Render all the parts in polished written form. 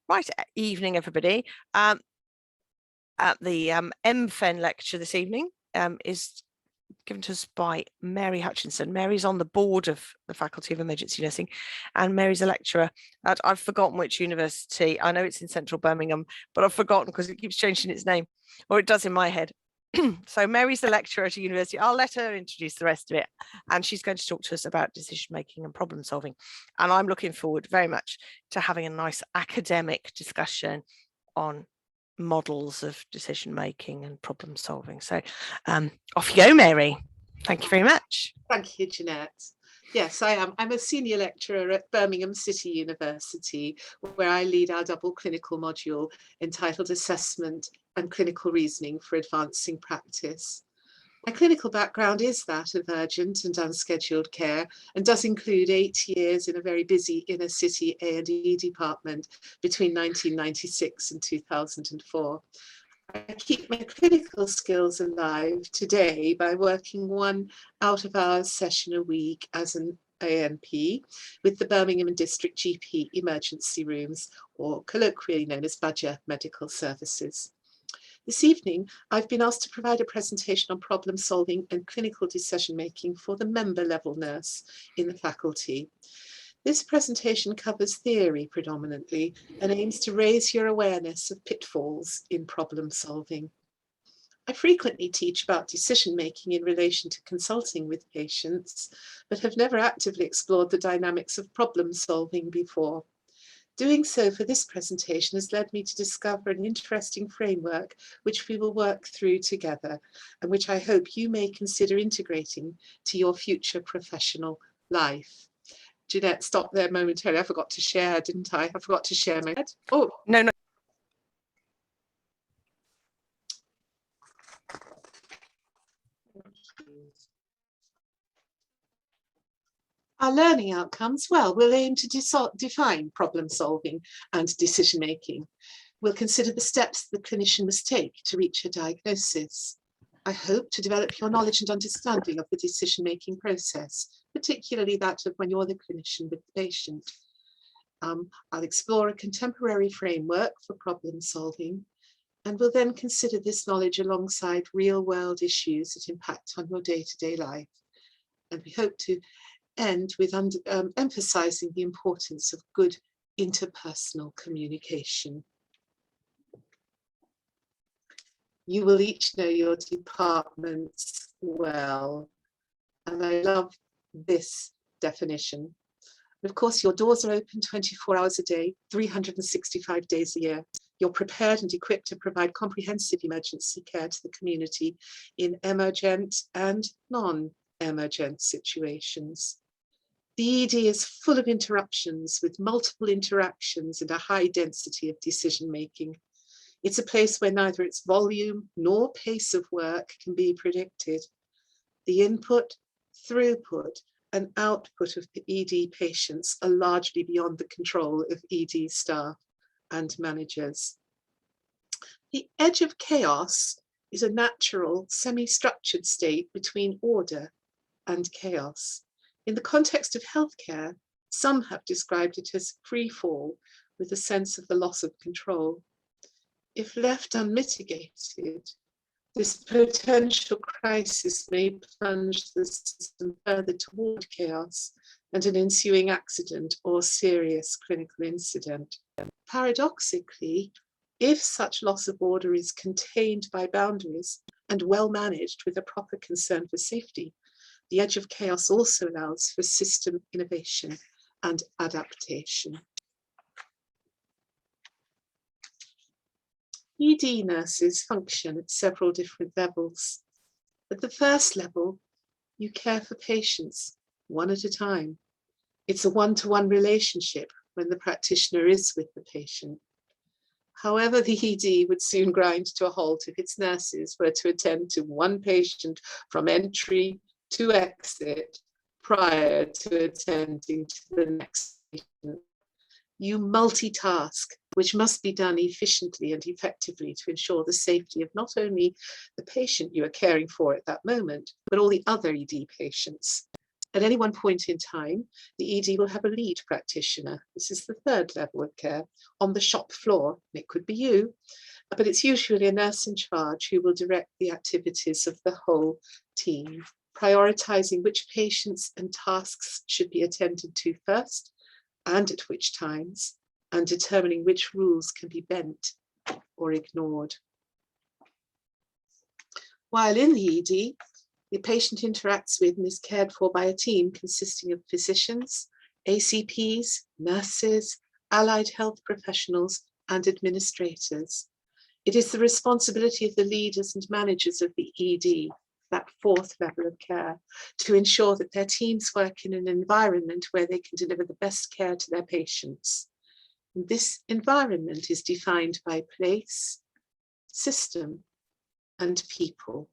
Right, evening everybody. The MPhen lecture this evening is given to us by Mary Hutchinson. Mary's on the board of the Faculty of Emergency Nursing, and Mary's a lecturer at, I've forgotten which university. I know it's in central Birmingham, but I've forgotten because it keeps changing its name, or it does in my head. So Mary's a lecturer at a university. I'll let her introduce the rest of it, and she's going to talk to us about decision making and problem solving. And I'm looking forward very much to having a nice academic discussion on models of decision making and problem solving. So off you go, Mary. Thank you very much. Thank you, Jeanette. Yes, I am. I'm a senior lecturer at Birmingham City University, where I lead our double clinical module entitled Assessment and Clinical Reasoning for Advancing Practice. My clinical background is that of urgent and unscheduled care, and does include 8 years in a very busy inner city A&E department between 1996 and 2004. I keep my clinical skills alive today by working 1 out-of-hours session a week as an ANP with the Birmingham and District GP emergency rooms, or colloquially known as Badger Medical Services. This evening, I've been asked to provide a presentation on problem solving and clinical decision making for the member level nurse in the faculty. This presentation covers theory predominantly and aims to raise your awareness of pitfalls in problem solving. I frequently teach about decision making in relation to consulting with patients, but have never actively explored the dynamics of problem solving before. Doing so for this presentation has led me to discover an interesting framework which we will work through together, and which I hope you may consider integrating to your future professional life. Jeanette, stop there momentarily. I forgot to share, didn't I? I forgot to share my head. Oh, no. Our learning outcomes, well, we'll aim to define problem solving and decision making. We'll consider the steps the clinician must take to reach a diagnosis. I hope to develop your knowledge and understanding of the decision-making process, particularly that of when you're the clinician with the patient. I'll explore a contemporary framework for problem solving, and we'll then consider this knowledge alongside real-world issues that impact on your day-to-day life. And we hope to end with emphasizing the importance of good interpersonal communication. You will each know your departments well, and I love this definition. Of course, your doors are open 24 hours a day, 365 days a year. You're prepared and equipped to provide comprehensive emergency care to the community in emergent and non-emergent situations. The ED is full of interruptions with multiple interactions and a high density of decision-making. It's a place where neither its volume nor pace of work can be predicted. The input, throughput, and output of ED patients are largely beyond the control of ED staff and managers. The edge of chaos is a natural, semi-structured state between order and chaos. In the context of healthcare, some have described it as free fall with a sense of the loss of control. If left unmitigated, this potential crisis may plunge the system further toward chaos and an ensuing accident or serious clinical incident. Paradoxically, if such loss of order is contained by boundaries and well managed with a proper concern for safety, the edge of chaos also allows for system innovation and adaptation. ED nurses function at several different levels. At the first level, you care for patients one at a time. It's a one-to-one relationship when the practitioner is with the patient. However, the ED would soon grind to a halt if its nurses were to attend to one patient from entry to exit prior to attending to the next patient. You multitask, which must be done efficiently and effectively to ensure the safety of not only the patient you are caring for at that moment, but all the other ED patients. At any one point in time, the ED will have a lead practitioner. This is the third level of care on the shop floor. It could be you, but it's usually a nurse in charge who will direct the activities of the whole team, prioritizing which patients and tasks should be attended to first and at which times, and determining which rules can be bent or ignored. While in the ED, the patient interacts with and is cared for by a team consisting of physicians, ACPs, nurses, allied health professionals, and administrators. It is the responsibility of the leaders and managers of the ED, that fourth level of care, to ensure that their teams work in an environment where they can deliver the best care to their patients. And this environment is defined by place, system, and people.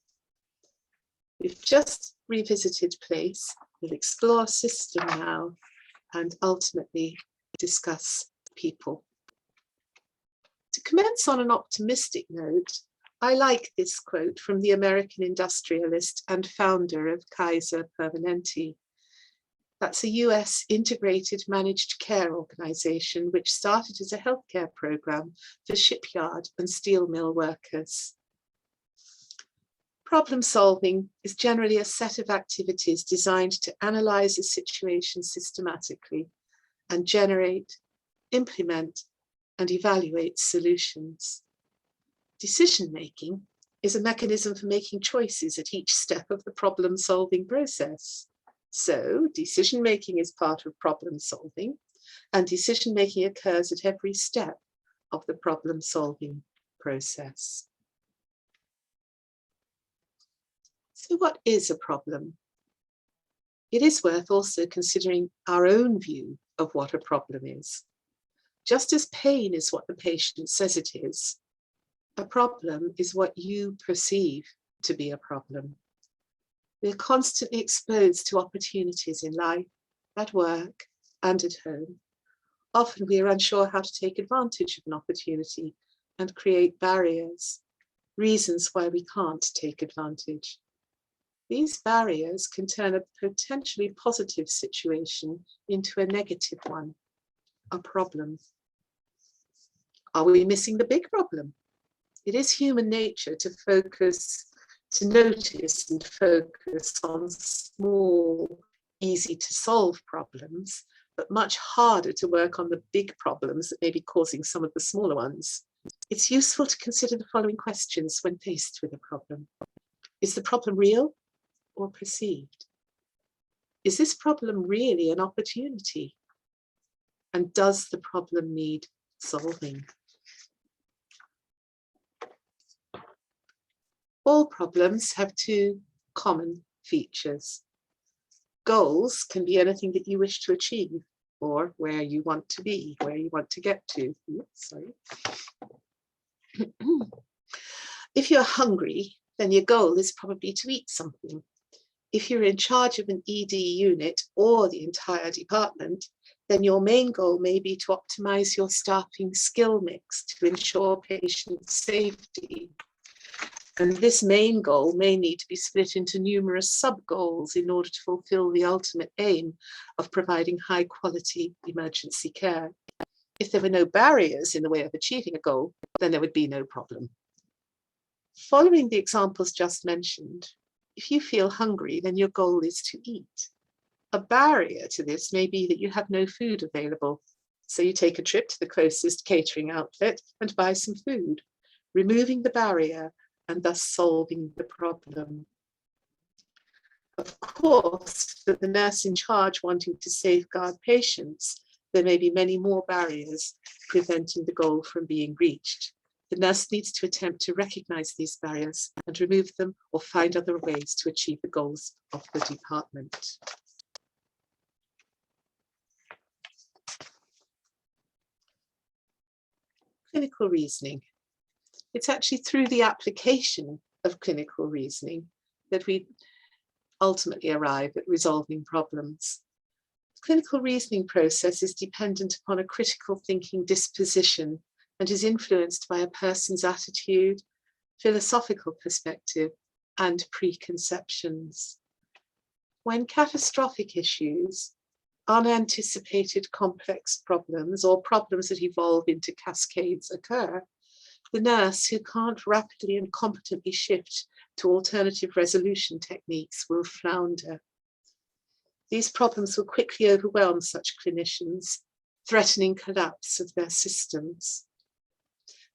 We've just revisited place. We'll explore system now and ultimately discuss people. To commence on an optimistic note, I like this quote from the American industrialist and founder of Kaiser Permanente. That's a US integrated managed care organization which started as a healthcare program for shipyard and steel mill workers. Problem solving is generally a set of activities designed to analyze a situation systematically and generate, implement, and evaluate solutions. Decision-making is a mechanism for making choices at each step of the problem-solving process. So, decision-making is part of problem-solving, and decision-making occurs at every step of the problem-solving process. So what is a problem? It is worth also considering our own view of what a problem is. Just as pain is what the patient says it is, a problem is what you perceive to be a problem. We're constantly exposed to opportunities in life, at work, and at home. Often we are unsure how to take advantage of an opportunity and create barriers, reasons why we can't take advantage. These barriers can turn a potentially positive situation into a negative one, a problem. Are we missing the big problem? It is human nature to notice and focus on small, easy to solve problems, but much harder to work on the big problems that may be causing some of the smaller ones. It's useful to consider the following questions when faced with a problem. Is the problem real or perceived? Is this problem really an opportunity? And does the problem need solving? All problems have two common features. Goals can be anything that you wish to achieve or where you want to be, where you want to get to. Oops, sorry. If you're hungry, then your goal is probably to eat something. If you're in charge of an ED unit or the entire department, then your main goal may be to optimize your staffing skill mix to ensure patient safety. And this main goal may need to be split into numerous sub-goals in order to fulfill the ultimate aim of providing high quality emergency care. If there were no barriers in the way of achieving a goal, then there would be no problem. Following the examples just mentioned, if you feel hungry, then your goal is to eat. A barrier to this may be that you have no food available. So you take a trip to the closest catering outlet and buy some food, removing the barrier and thus solving the problem. Of course, for the nurse in charge wanting to safeguard patients, there may be many more barriers preventing the goal from being reached. The nurse needs to attempt to recognize these barriers and remove them or find other ways to achieve the goals of the department. Clinical reasoning. It's actually through the application of clinical reasoning that we ultimately arrive at resolving problems. The clinical reasoning process is dependent upon a critical thinking disposition and is influenced by a person's attitude, philosophical perspective, and preconceptions. When catastrophic issues, unanticipated complex problems, or problems that evolve into cascades occur, the nurse who can't rapidly and competently shift to alternative resolution techniques will flounder. These problems will quickly overwhelm such clinicians, threatening collapse of their systems.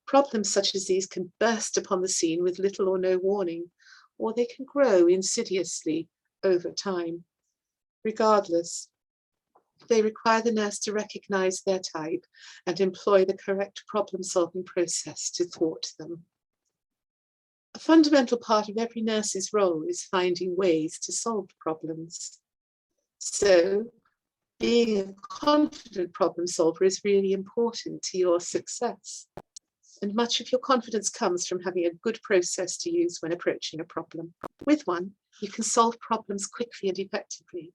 Problems such as these can burst upon the scene with little or no warning, or they can grow insidiously over time. Regardless, they require the nurse to recognize their type and employ the correct problem-solving process to thwart them. A fundamental part of every nurse's role is finding ways to solve problems. So, being a confident problem solver is really important to your success. And much of your confidence comes from having a good process to use when approaching a problem. With one, you can solve problems quickly and effectively.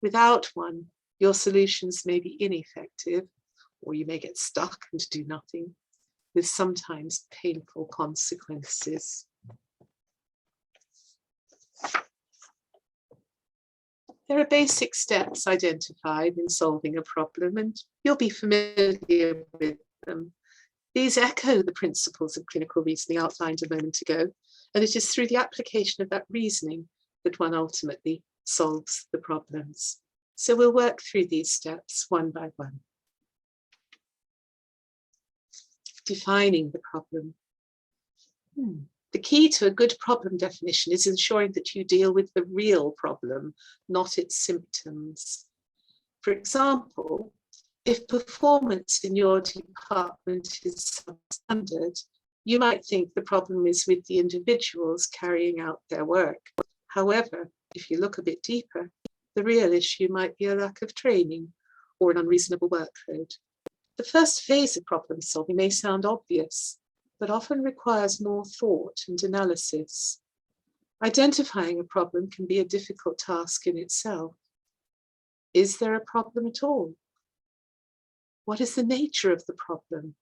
Without one, your solutions may be ineffective, or you may get stuck and do nothing, with sometimes painful consequences. There are basic steps identified in solving a problem, and you'll be familiar with them. These echo the principles of clinical reasoning outlined a moment ago, and it is through the application of that reasoning that one ultimately solves the problems. So we'll work through these steps one by one. Defining the problem. The key to a good problem definition is ensuring that you deal with the real problem, not its symptoms. For example, if performance in your department is substandard, you might think the problem is with the individuals carrying out their work. However, if you look a bit deeper, the real issue might be a lack of training or an unreasonable workload. The first phase of problem solving may sound obvious, but often requires more thought and analysis. Identifying a problem can be a difficult task in itself. Is there a problem at all? What is the nature of the problem?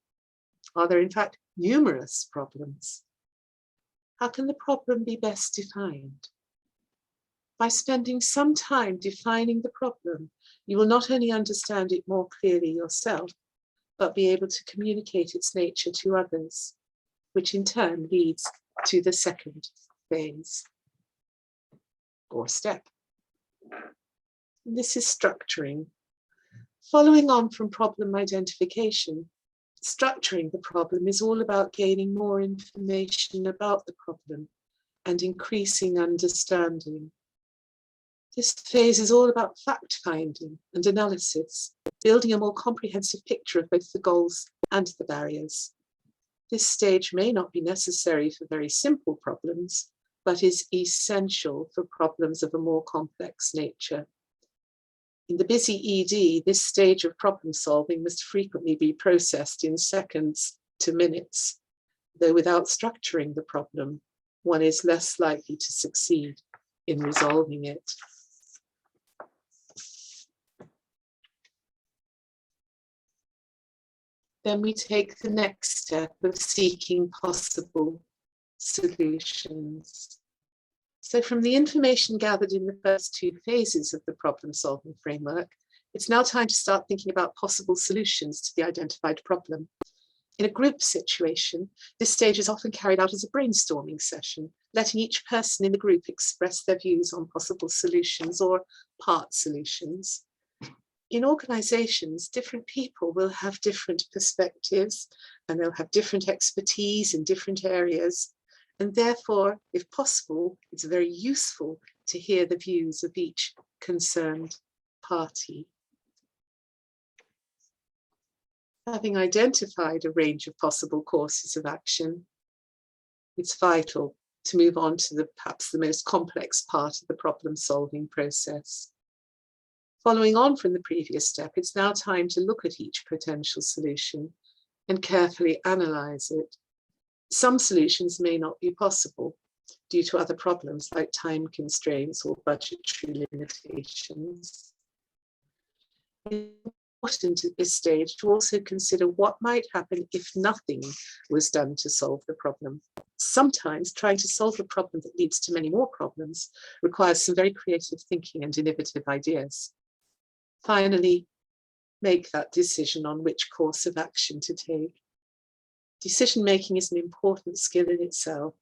Are there in fact numerous problems? How can the problem be best defined? By spending some time defining the problem, you will not only understand it more clearly yourself, but be able to communicate its nature to others, which in turn leads to the second phase or step. And this is structuring. Following on from problem identification, structuring the problem is all about gaining more information about the problem and increasing understanding. This phase is all about fact-finding and analysis, building a more comprehensive picture of both the goals and the barriers. This stage may not be necessary for very simple problems, but is essential for problems of a more complex nature. In the busy ED, this stage of problem solving must frequently be processed in seconds to minutes, though without structuring the problem, one is less likely to succeed in resolving it. Then we take the next step of seeking possible solutions. So from the information gathered in the first two phases of the problem-solving framework, it's now time to start thinking about possible solutions to the identified problem. In a group situation, this stage is often carried out as a brainstorming session, letting each person in the group express their views on possible solutions or part solutions. In organizations, different people will have different perspectives and they'll have different expertise in different areas. And therefore, if possible, it's very useful to hear the views of each concerned party. Having identified a range of possible courses of action, it's vital to move on to perhaps the most complex part of the problem-solving process. Following on from the previous step, it's now time to look at each potential solution and carefully analyze it. Some solutions may not be possible due to other problems like time constraints or budgetary limitations. In important at this stage to also consider what might happen if nothing was done to solve the problem. Sometimes trying to solve a problem that leads to many more problems requires some very creative thinking and innovative ideas. Finally, make that decision on which course of action to take. Decision making is an important skill in itself,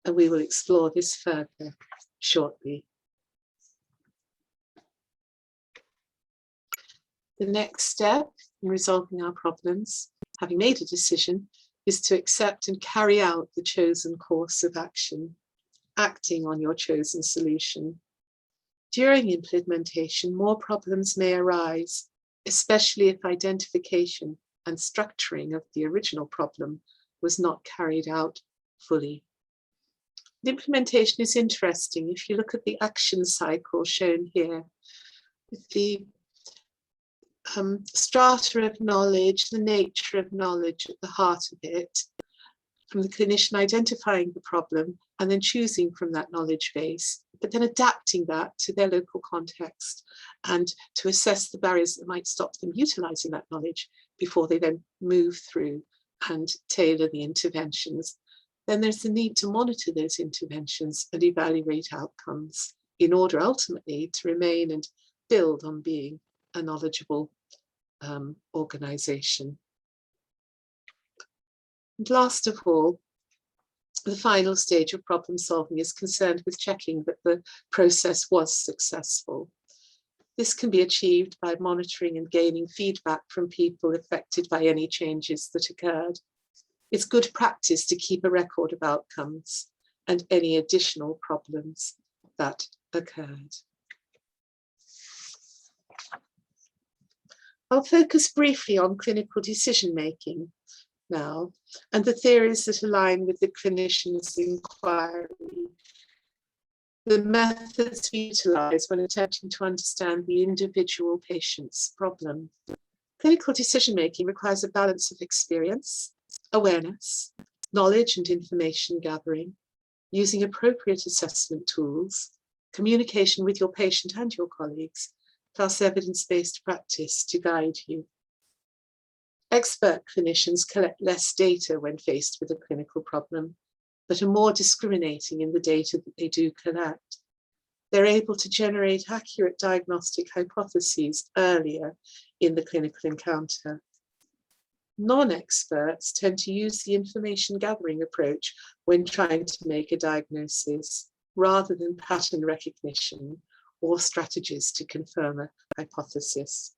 and we will explore this further shortly. The next step in resolving our problems, having made a decision, is to accept and carry out the chosen course of action, acting on your chosen solution. During implementation, more problems may arise, especially if identification and structuring of the original problem was not carried out fully. The implementation is interesting if you look at the action cycle shown here, with the strata of knowledge, the nature of knowledge at the heart of it, from the clinician identifying the problem and then choosing from that knowledge base, but then adapting that to their local context and to assess the barriers that might stop them utilizing that knowledge before they then move through and tailor the interventions. Then there's the need to monitor those interventions and evaluate outcomes in order ultimately to remain and build on being a knowledgeable organization. And last of all, the final stage of problem solving is concerned with checking that the process was successful. This can be achieved by monitoring and gaining feedback from people affected by any changes that occurred. It's good practice to keep a record of outcomes and any additional problems that occurred. I'll focus briefly on clinical decision-making now, and the theories that align with the clinician's inquiry. The methods we utilize when attempting to understand the individual patient's problem. Clinical decision-making requires a balance of experience, awareness, knowledge and information gathering, using appropriate assessment tools, communication with your patient and your colleagues, plus evidence-based practice to guide you. Expert clinicians collect less data when faced with a clinical problem, but are more discriminating in the data that they do collect. They're able to generate accurate diagnostic hypotheses earlier in the clinical encounter. Non-experts tend to use the information gathering approach when trying to make a diagnosis, rather than pattern recognition or strategies to confirm a hypothesis.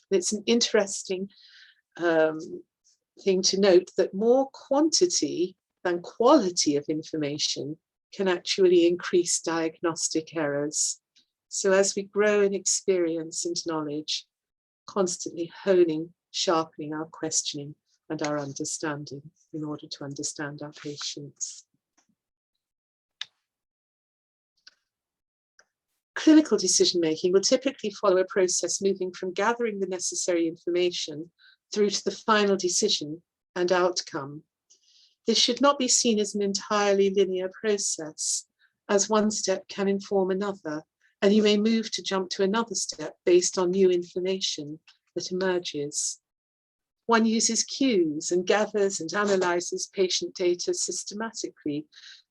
It's an interesting thing to note that more quantity than quality of information can actually increase diagnostic errors. So as we grow in experience and knowledge, constantly honing, sharpening our questioning and our understanding in order to understand our patients. Clinical decision-making will typically follow a process moving from gathering the necessary information through to the final decision and outcome. This should not be seen as an entirely linear process, as one step can inform another, and you may move to jump to another step based on new information that emerges. One uses cues and gathers and analyzes patient data systematically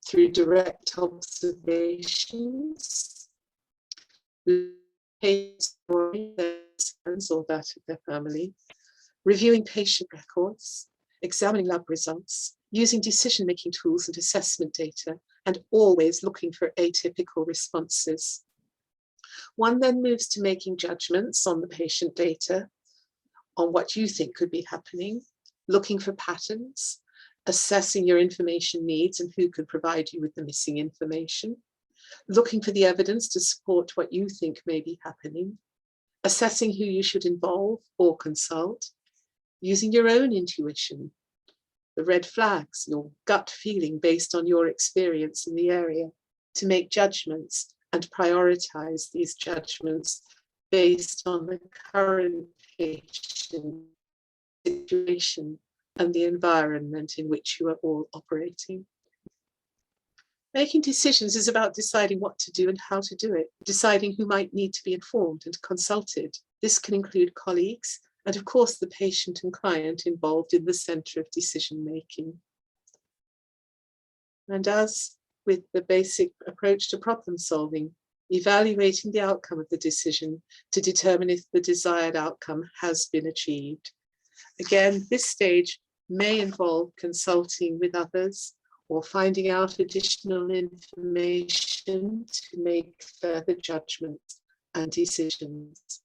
through direct observations, patients or that of their family, reviewing patient records, examining lab results, using decision-making tools and assessment data, and always looking for atypical responses. One then moves to making judgments on the patient data, on what you think could be happening, looking for patterns, assessing your information needs and who could provide you with the missing information, looking for the evidence to support what you think may be happening, assessing who you should involve or consult, using your own intuition, the red flags, your gut feeling based on your experience in the area, to make judgments and prioritize these judgments based on the current patient situation and the environment in which you are all operating. Making decisions is about deciding what to do and how to do it, deciding who might need to be informed and consulted. This can include colleagues and of course the patient and client involved in the centre of decision making. And as with the basic approach to problem solving, evaluating the outcome of the decision to determine if the desired outcome has been achieved. Again, this stage may involve consulting with others or finding out additional information to make further judgments and decisions.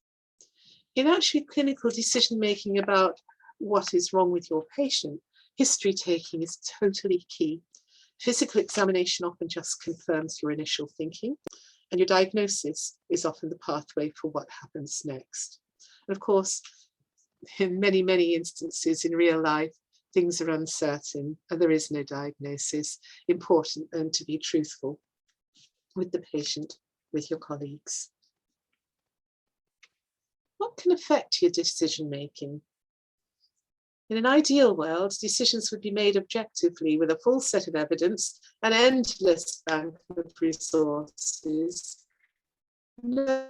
In actually clinical decision making about what is wrong with your patient, history taking is totally key. Physical examination often just confirms your initial thinking, and your diagnosis is often the pathway for what happens next. And of course, in many, many instances in real life, things are uncertain and there is no diagnosis. Important then to be truthful with the patient, with your colleagues. What can affect your decision making? In an ideal world, decisions would be made objectively with a full set of evidence, an endless bank of resources, no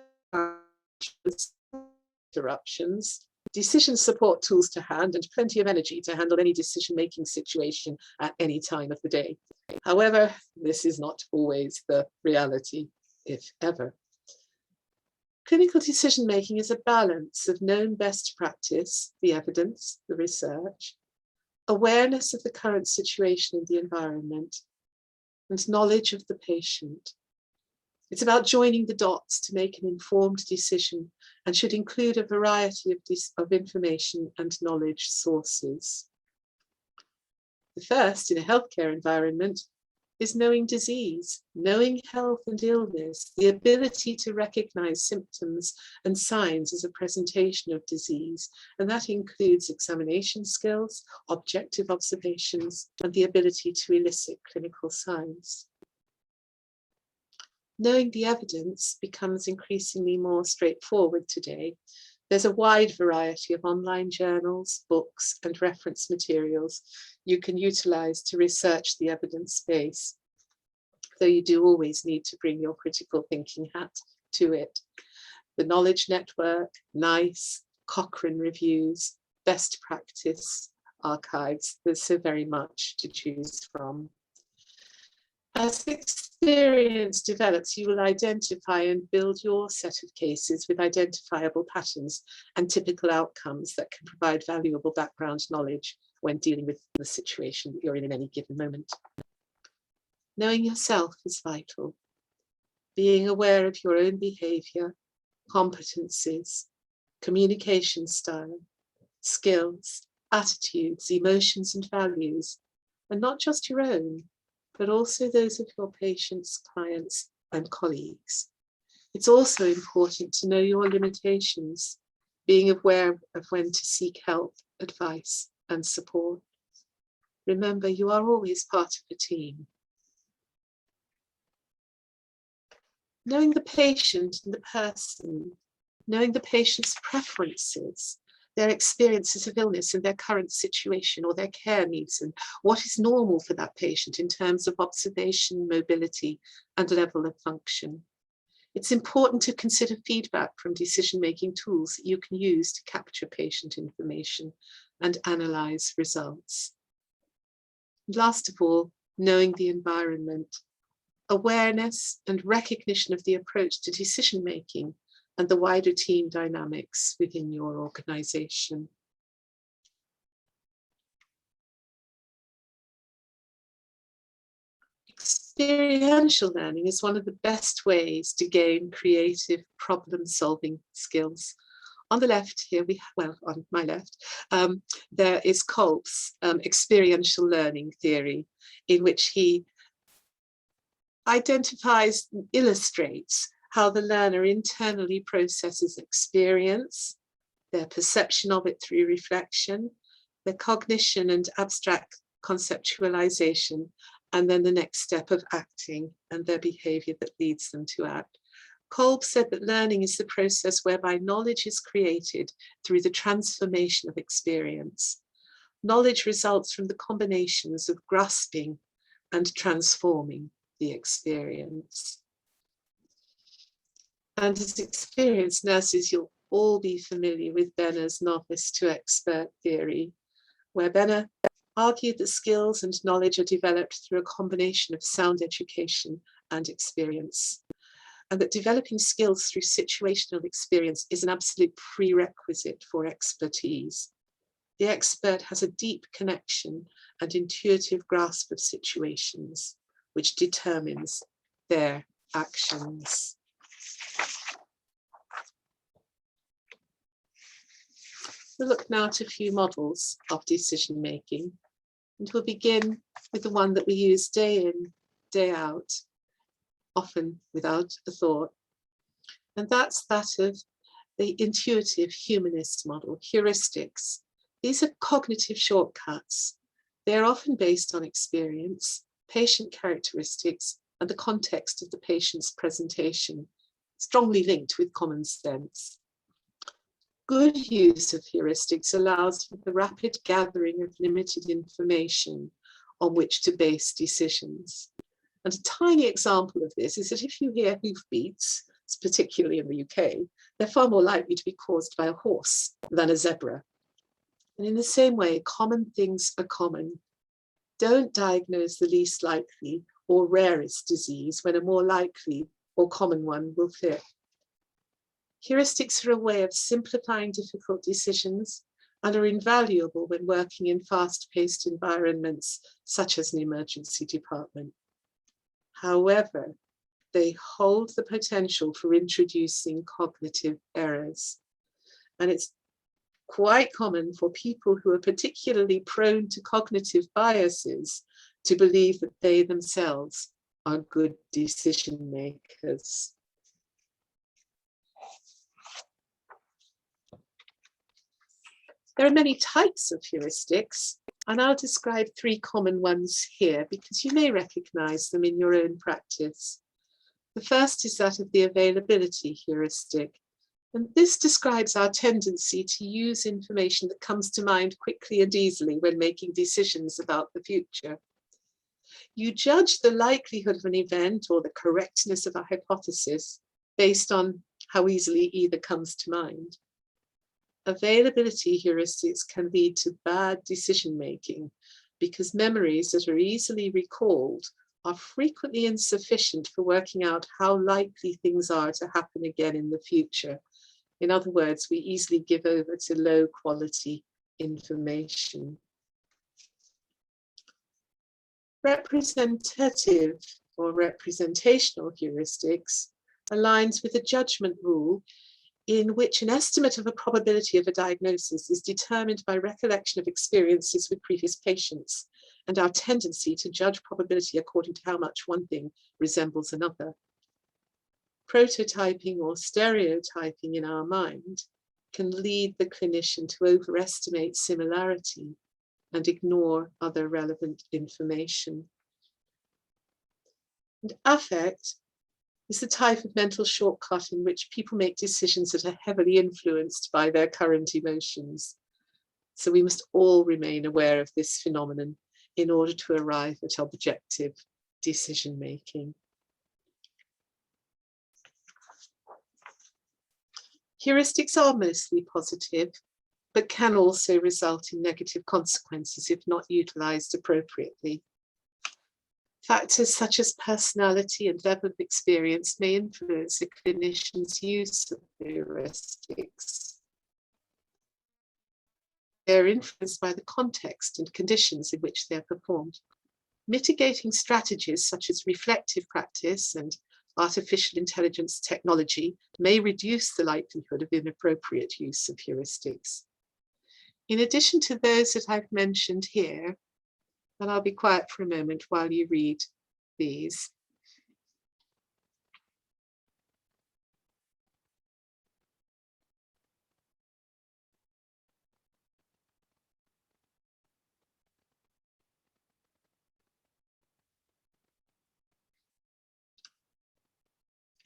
interruptions, decision support tools to hand, and plenty of energy to handle any decision-making situation at any time of the day. However, this is not always the reality, if ever. Clinical decision-making is a balance of known best practice, the evidence, the research, awareness of the current situation in the environment, and knowledge of the patient. It's about joining the dots to make an informed decision and should include a variety of information and knowledge sources. The first, in a healthcare environment, is knowing disease, knowing health and illness, the ability to recognize symptoms and signs as a presentation of disease. And that includes examination skills, objective observations, and the ability to elicit clinical signs. Knowing the evidence becomes increasingly more straightforward today. There's a wide variety of online journals, books, and reference materials you can utilize to research the evidence base, though you do always need to bring your critical thinking hat to it. The Knowledge Network, NICE, Cochrane Reviews, Best Practice archives, there's so very much to choose from. As experience develops, you will identify and build your set of cases with identifiable patterns and typical outcomes that can provide valuable background knowledge when dealing with the situation that you're in any given moment. Knowing yourself is vital. Being aware of your own behavior, competencies, communication style, skills, attitudes, emotions, and values, and not just your own, but also those of your patients, clients, and colleagues. It's also important to know your limitations, being aware of when to seek help, advice, and support. Remember, you are always part of a team. Knowing the patient and the person, knowing the patient's preferences, their experiences of illness and their current situation or their care needs, and what is normal for that patient in terms of observation, mobility, and level of function. It's important to consider feedback from decision-making tools that you can use to capture patient information and analyze results. And last of all, knowing the environment, awareness and recognition of the approach to decision-making and the wider team dynamics within your organization. Experiential learning is one of the best ways to gain creative problem-solving skills. On the left here, on my left, there is Kolb's experiential learning theory, in which he identifies and illustrates how the learner internally processes experience, their perception of it through reflection, their cognition and abstract conceptualization, and then the next step of acting and their behavior that leads them to act. Kolb said that learning is the process whereby knowledge is created through the transformation of experience. Knowledge results from the combinations of grasping and transforming the experience. And as experienced nurses, you'll all be familiar with Benner's novice to expert theory, where Benner argued that skills and knowledge are developed through a combination of sound education and experience, and that developing skills through situational experience is an absolute prerequisite for expertise. The expert has a deep connection and intuitive grasp of situations, which determines their actions. We'll look now at a few models of decision making, and we'll begin with the one that we use day in, day out, often without a thought, and that's that of the intuitive humanist model, heuristics. These are cognitive shortcuts. They are often based on experience, patient characteristics, and the context of the patient's presentation, strongly linked with common sense. Good use of heuristics allows for the rapid gathering of limited information on which to base decisions. And a tiny example of this is that if you hear hoofbeats, particularly in the UK, they're far more likely to be caused by a horse than a zebra. And in the same way, common things are common. Don't diagnose the least likely or rarest disease when a more likely or common one will fit. Heuristics are a way of simplifying difficult decisions and are invaluable when working in fast-paced environments, such as an emergency department. However, they hold the potential for introducing cognitive errors. And it's quite common for people who are particularly prone to cognitive biases to believe that they themselves are good decision makers. There are many types of heuristics, and I'll describe 3 common ones here because you may recognize them in your own practice. The first is that of the availability heuristic, and this describes our tendency to use information that comes to mind quickly and easily when making decisions about the future. You judge the likelihood of an event or the correctness of a hypothesis based on how easily either comes to mind. Availability heuristics can lead to bad decision making because memories that are easily recalled are frequently insufficient for working out how likely things are to happen again in the future. In other words, we easily give over to low quality information. Representative or representational heuristics aligns with a judgment rule in which an estimate of a probability of a diagnosis is determined by recollection of experiences with previous patients and our tendency to judge probability according to how much one thing resembles another. Prototyping or stereotyping in our mind can lead the clinician to overestimate similarity and ignore other relevant information. And affect is the type of mental shortcut in which people make decisions that are heavily influenced by their current emotions. So we must all remain aware of this phenomenon in order to arrive at objective decision making. Heuristics are mostly positive, but can also result in negative consequences if not utilized appropriately. Factors such as personality and level of experience may influence a clinician's use of heuristics. They are influenced by the context and conditions in which they are performed. Mitigating strategies such as reflective practice and artificial intelligence technology may reduce the likelihood of inappropriate use of heuristics. In addition to those that I've mentioned here, and I'll be quiet for a moment while you read these.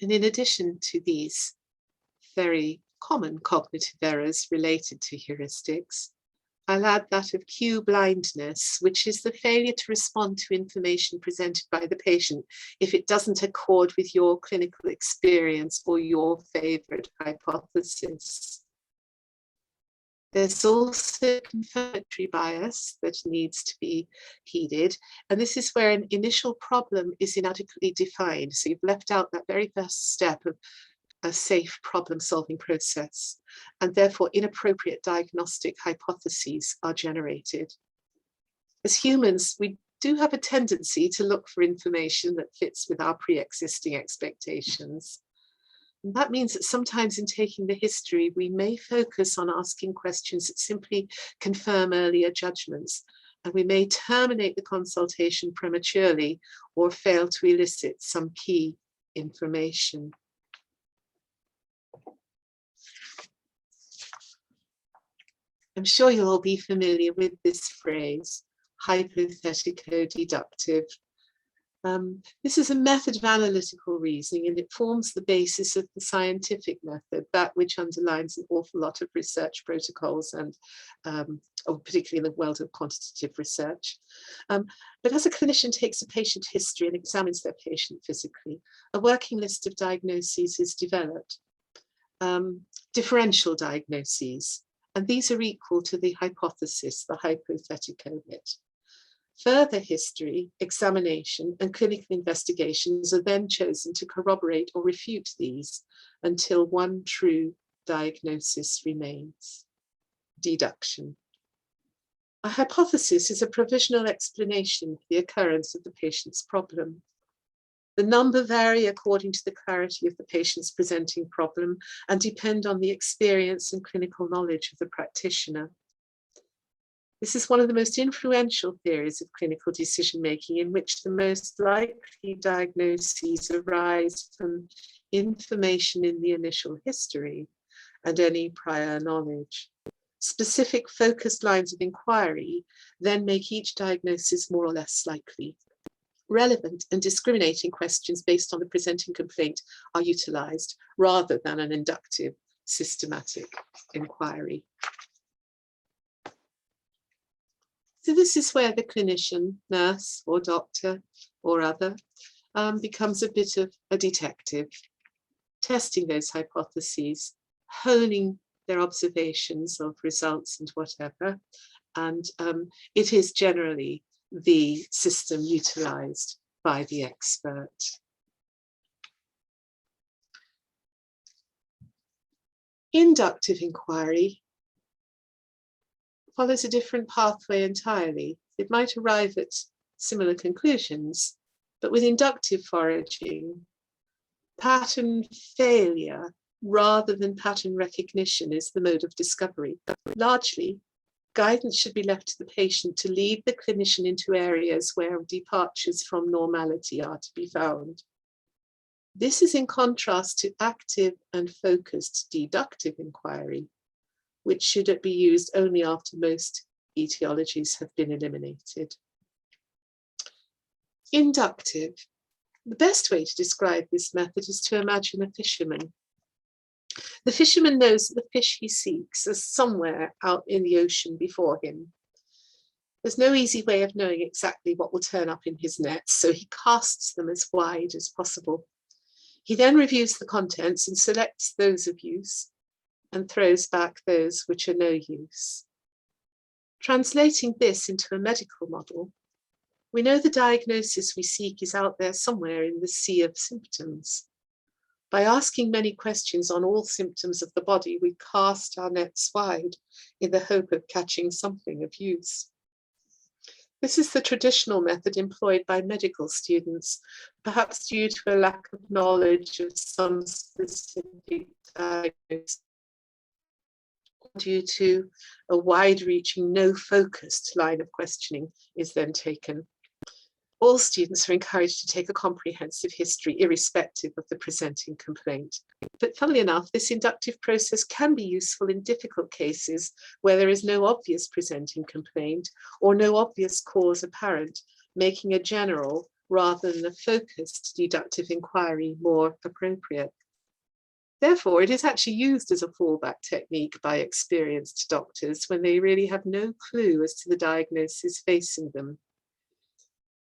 And in addition to these very common cognitive errors related to heuristics, I'll add that of cue blindness, which is the failure to respond to information presented by the patient if it doesn't accord with your clinical experience or your favourite hypothesis. There's also confirmatory bias that needs to be heeded, and this is where an initial problem is inadequately defined. So you've left out that very first step of a safe problem-solving process, and therefore inappropriate diagnostic hypotheses are generated. As humans, we do have a tendency to look for information that fits with our pre-existing expectations. And that means that sometimes in taking the history, we may focus on asking questions that simply confirm earlier judgments, and we may terminate the consultation prematurely or fail to elicit some key information. I'm sure you'll all be familiar with this phrase, hypothetico-deductive. This is a method of analytical reasoning, and it forms the basis of the scientific method, that which underlines an awful lot of research protocols, and particularly in the world of quantitative research. But as a clinician takes a patient history and examines their patient physically, a working list of diagnoses is developed, differential diagnoses. And these are equal to the hypothesis, the hypothetical bit. Further history, examination, and clinical investigations are then chosen to corroborate or refute these until one true diagnosis remains. Deduction. A hypothesis is a provisional explanation for the occurrence of the patient's problem. The number vary according to the clarity of the patient's presenting problem and depend on the experience and clinical knowledge of the practitioner. This is one of the most influential theories of clinical decision-making, in which the most likely diagnoses arise from information in the initial history and any prior knowledge. Specific focused lines of inquiry then make each diagnosis more or less likely. Relevant and discriminating questions based on the presenting complaint are utilised rather than an inductive, systematic inquiry. So this is where the clinician, nurse or doctor or other becomes a bit of a detective, testing those hypotheses, honing their observations of results and whatever. And it is generally the system utilised by the expert. Inductive inquiry follows a different pathway entirely. It might arrive at similar conclusions, but with inductive foraging, pattern failure rather than pattern recognition is the mode of discovery. Largely, guidance should be left to the patient to lead the clinician into areas where departures from normality are to be found. This is in contrast to active and focused deductive inquiry, which should be used only after most etiologies have been eliminated. Inductive. The best way to describe this method is to imagine a fisherman. The fisherman knows that the fish he seeks is somewhere out in the ocean before him. There's no easy way of knowing exactly what will turn up in his nets, so he casts them as wide as possible. He then reviews the contents and selects those of use and throws back those which are no use. Translating this into a medical model, we know the diagnosis we seek is out there somewhere in the sea of symptoms. By asking many questions on all symptoms of the body, we cast our nets wide in the hope of catching something of use. This is the traditional method employed by medical students, perhaps due to a lack of knowledge of some specific diagnosis, due to a wide-reaching, no-focused line of questioning is then taken. All students are encouraged to take a comprehensive history, irrespective of the presenting complaint. But funnily enough, this inductive process can be useful in difficult cases where there is no obvious presenting complaint or no obvious cause apparent, making a general rather than a focused deductive inquiry more appropriate. Therefore, it is actually used as a fallback technique by experienced doctors when they really have no clue as to the diagnosis facing them.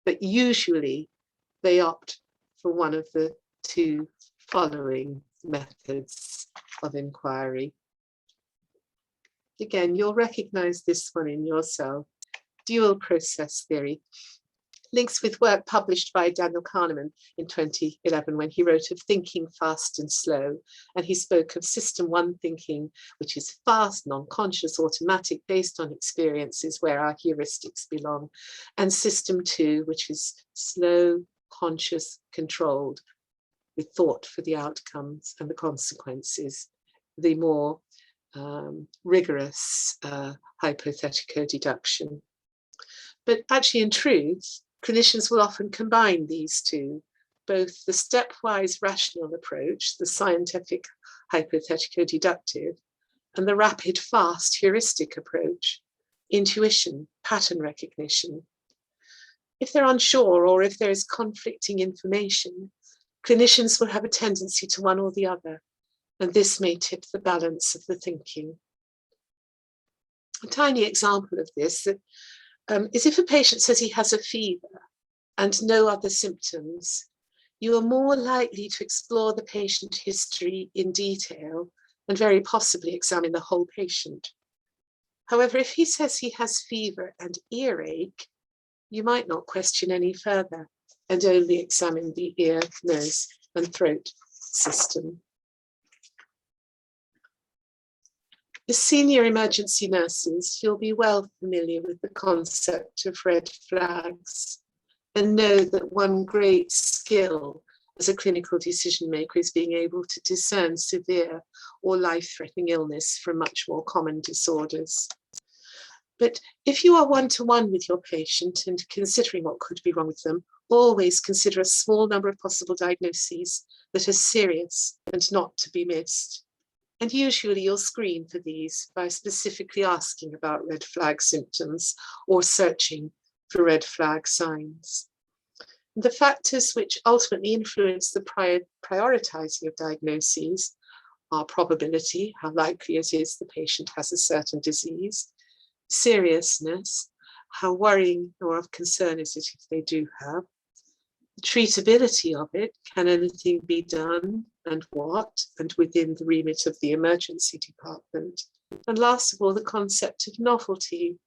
But usually they opt for one of the two following methods of inquiry. Again, you'll recognize this one in yourself. Dual process theory links with work published by Daniel Kahneman in 2011 when he wrote of thinking fast and slow. And he spoke of system one thinking, which is fast, non-conscious, automatic, based on experiences where our heuristics belong. And system two, which is slow, conscious, controlled, with thought for the outcomes and the consequences, the more rigorous hypothetical deduction. But actually, in truth, clinicians will often combine these two, both the stepwise rational approach, the scientific hypothetical deductive, and the rapid fast heuristic approach, intuition, pattern recognition. If they're unsure or if there is conflicting information, clinicians will have a tendency to one or the other, and this may tip the balance of the thinking. A tiny example of this is if a patient says he has a fever and no other symptoms, you are more likely to explore the patient history in detail and very possibly examine the whole patient. However, if he says he has fever and earache, you might not question any further and only examine the ear, nose, and throat system. As senior emergency nurses, you'll be well familiar with the concept of red flags and know that one great skill as a clinical decision maker is being able to discern severe or life-threatening illness from much more common disorders. But if you are one-to-one with your patient and considering what could be wrong with them, always consider a small number of possible diagnoses that are serious and not to be missed. And usually you'll screen for these by specifically asking about red flag symptoms or searching for red flag signs. The factors which ultimately influence the prioritizing of diagnoses are probability, how likely it is the patient has a certain disease, seriousness, how worrying or of concern is it if they do have, the treatability of it, can anything be done and what, and within the remit of the emergency department. And last of all, the concept of novelty.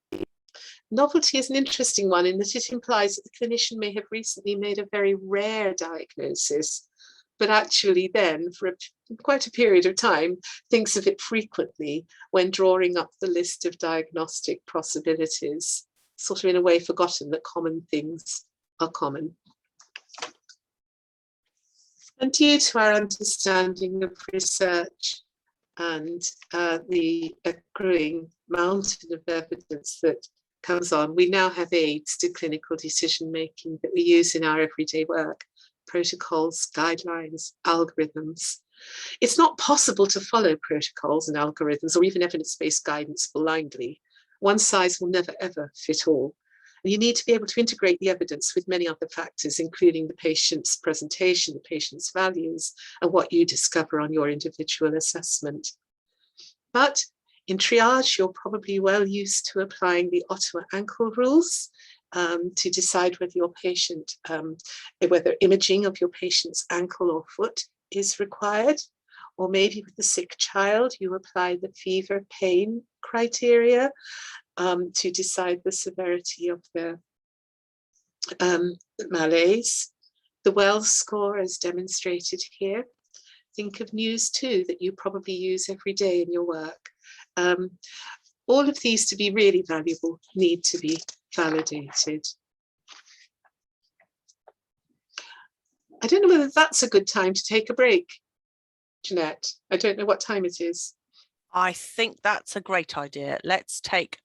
Novelty is an interesting one in that it implies that the clinician may have recently made a very rare diagnosis, but actually then, for quite a period of time, thinks of it frequently when drawing up the list of diagnostic possibilities, sort of in a way forgotten that common things are common. And due to our understanding of research and the accruing mountain of evidence that comes on, we now have aids to clinical decision making that we use in our everyday work, protocols, guidelines, algorithms. It's not possible to follow protocols and algorithms or even evidence-based guidance blindly. One size will never ever fit all. And you need to be able to integrate the evidence with many other factors, including the patient's presentation, the patient's values, and what you discover on your individual assessment. But in triage, you're probably well used to applying the Ottawa ankle rules to decide whether your patient, whether imaging of your patient's ankle or foot is required, or maybe with the sick child, you apply the fever pain criteria to decide the severity of the malaise. The Wells score is demonstrated here. Think of news too that you probably use every day in your work. All of these, to be really valuable, need to be validated. I don't know whether that's a good time to take a break, Jeanette. I don't know what time it is. I think that's a great idea. Let's take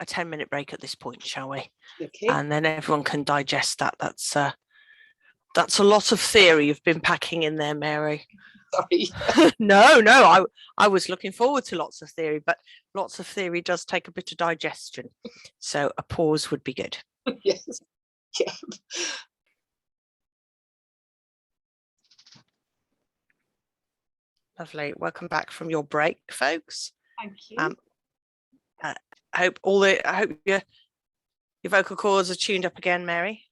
a 10-minute break at this point, shall we? Okay. And then everyone can digest that. That's a lot of theory you've been packing in there, Mary. Sorry. No, I was looking forward to lots of theory, but lots of theory does take a bit of digestion. So a pause would be good. Yes. Yeah. Lovely. Welcome back from your break, folks. Thank you. I hope your vocal cords are tuned up again, Mary.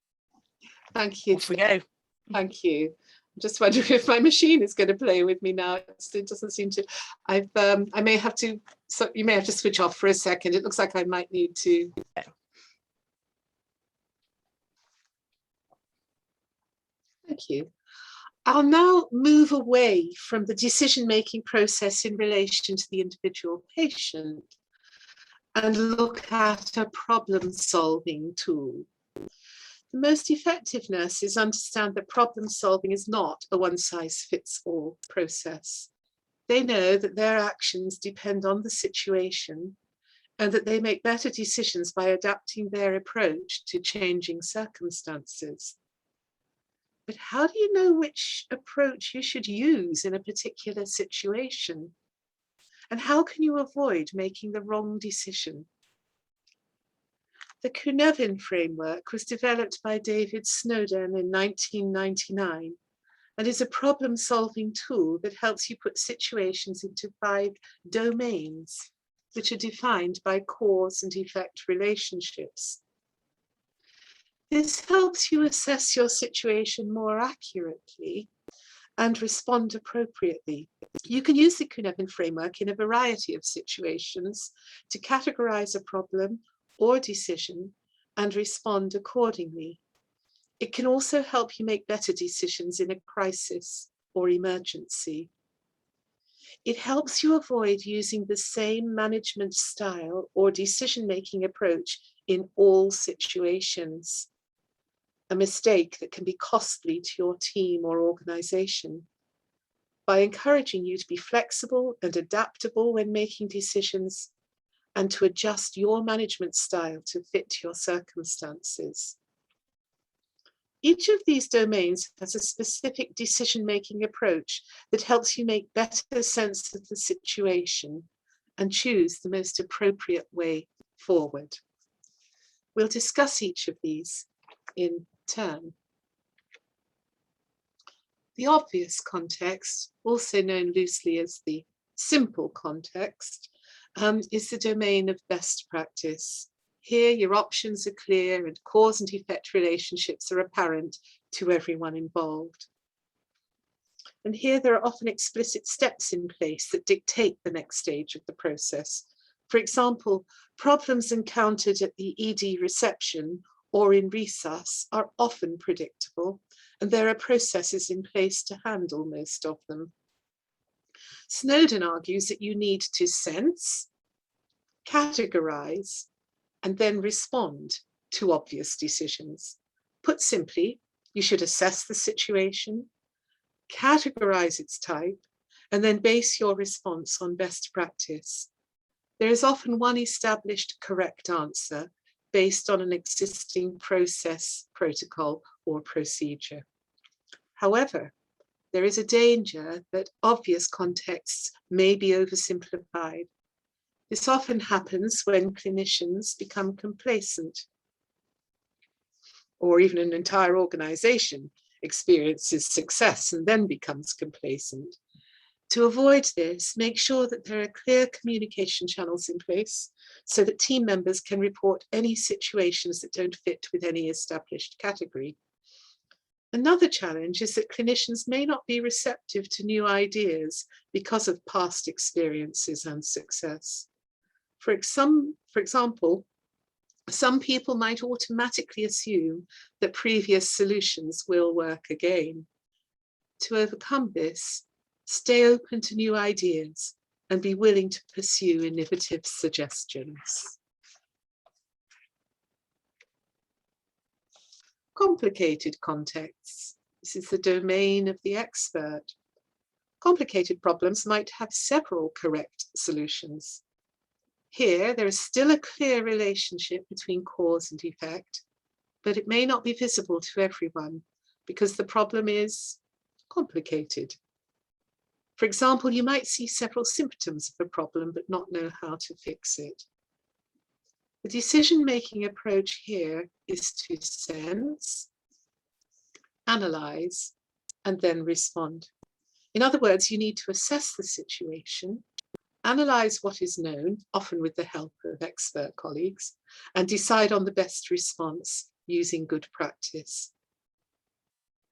Thank you. Off we go. Thank you. I'm just wondering if my machine is going to play with me now. It doesn't seem to. I may have to. So you may have to switch off for a second. It looks like I might need to. Yeah. Thank you. I'll now move away from the decision-making process in relation to the individual patient and look at a problem-solving tool. The most effective nurses understand that problem-solving is not a one-size-fits-all process. They know that their actions depend on the situation and that they make better decisions by adapting their approach to changing circumstances. But how do you know which approach you should use in a particular situation? And how can you avoid making the wrong decision? The Cynefin framework was developed by David Snowden in 1999 and is a problem-solving tool that helps you put situations into 5 domains, which are defined by cause and effect relationships. This helps you assess your situation more accurately and respond appropriately. You can use the Cynefin framework in a variety of situations to categorize a problem or decision and respond accordingly. It can also help you make better decisions in a crisis or emergency. It helps you avoid using the same management style or decision-making approach in all situations, a mistake that can be costly to your team or organization. By encouraging you to be flexible and adaptable when making decisions and to adjust your management style to fit your circumstances. Each of these domains has a specific decision-making approach that helps you make better sense of the situation and choose the most appropriate way forward. We'll discuss each of these in turn. The obvious context, also known loosely as the simple context, is the domain of best practice. Here, your options are clear and cause and effect relationships are apparent to everyone involved. And here there are often explicit steps in place that dictate the next stage of the process. For example, problems encountered at the ED reception or in resus are often predictable, and there are processes in place to handle most of them. Snowden argues that you need to sense, categorize, and then respond to obvious decisions. Put simply, you should assess the situation, categorize its type, and then base your response on best practice. There is often one established correct answer based on an existing process, protocol, or procedure. However, there is a danger that obvious contexts may be oversimplified. This often happens when clinicians become complacent, or even an entire organization experiences success and then becomes complacent. To avoid this, make sure that there are clear communication channels in place so that team members can report any situations that don't fit with any established category. Another challenge is that clinicians may not be receptive to new ideas because of past experiences and success. For example, some people might automatically assume that previous solutions will work again. To overcome this, stay open to new ideas and be willing to pursue innovative suggestions. Complicated contexts. This is the domain of the expert. Complicated problems might have several correct solutions. Here, there is still a clear relationship between cause and effect, but it may not be visible to everyone because the problem is complicated. For example, you might see several symptoms of a problem but not know how to fix it. The decision-making approach here is to sense, analyze, and then respond. In other words, you need to assess the situation, analyze what is known, often with the help of expert colleagues, and decide on the best response using good practice.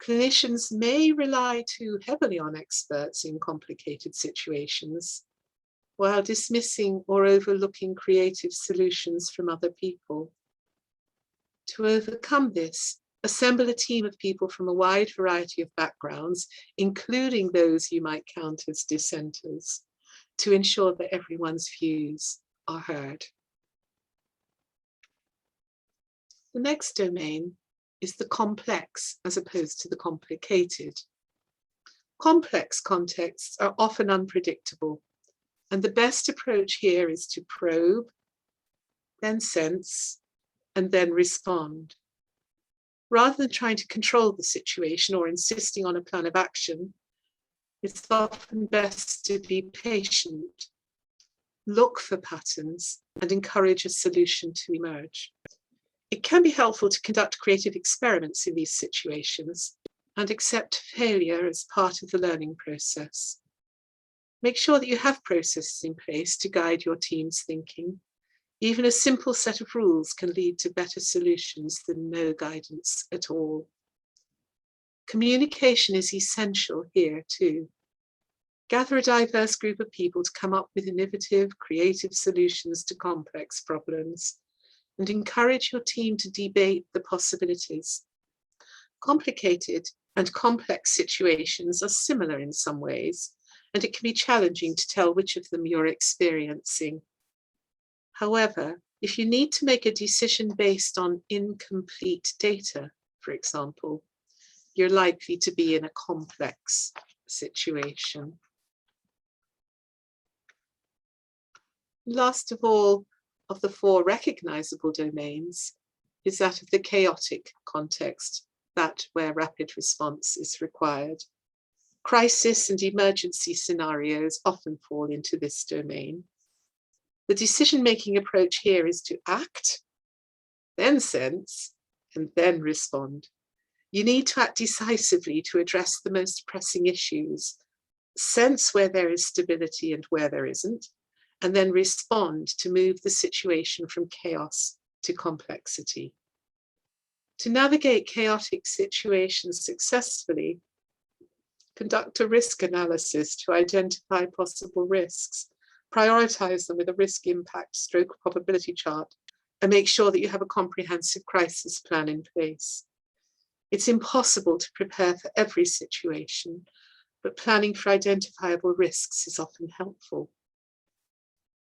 Clinicians may rely too heavily on experts in complicated situations, while dismissing or overlooking creative solutions from other people. To overcome this, assemble a team of people from a wide variety of backgrounds, including those you might count as dissenters, to ensure that everyone's views are heard. The next domain is the complex as opposed to the complicated. Complex contexts are often unpredictable, and the best approach here is to probe, then sense, and then respond. Rather than trying to control the situation or insisting on a plan of action, it's often best to be patient, look for patterns, and encourage a solution to emerge. It can be helpful to conduct creative experiments in these situations and accept failure as part of the learning process. Make sure that you have processes in place to guide your team's thinking. Even a simple set of rules can lead to better solutions than no guidance at all. Communication is essential here too. Gather a diverse group of people to come up with innovative, creative solutions to complex problems, and encourage your team to debate the possibilities. Complicated and complex situations are similar in some ways, and it can be challenging to tell which of them you're experiencing. However, if you need to make a decision based on incomplete data, for example, you're likely to be in a complex situation. Last of all, of the four recognizable domains is that of the chaotic context, that where rapid response is required. Crisis and emergency scenarios often fall into this domain. The decision-making approach here is to act, then sense, and then respond. You need to act decisively to address the most pressing issues, sense where there is stability and where there isn't, and then respond to move the situation from chaos to complexity. To navigate chaotic situations successfully, conduct a risk analysis to identify possible risks, prioritize them with a risk impact stroke probability chart, and make sure that you have a comprehensive crisis plan in place. It's impossible to prepare for every situation, but planning for identifiable risks is often helpful.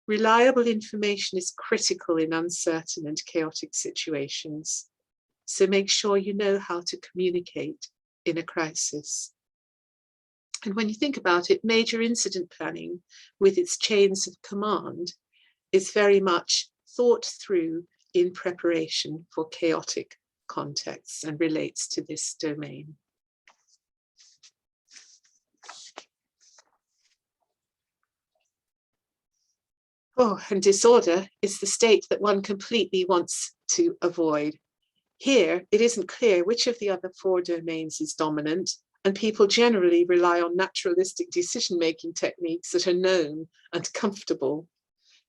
Reliable information is critical in uncertain and chaotic situations, so make sure you know how to communicate in a crisis. And when you think about it, major incident planning with its chains of command is very much thought through in preparation for chaotic contexts and relates to this domain. Oh, and disorder is the state that one completely wants to avoid. Here, it isn't clear which of the other four domains is dominant, and people generally rely on naturalistic decision-making techniques that are known and comfortable.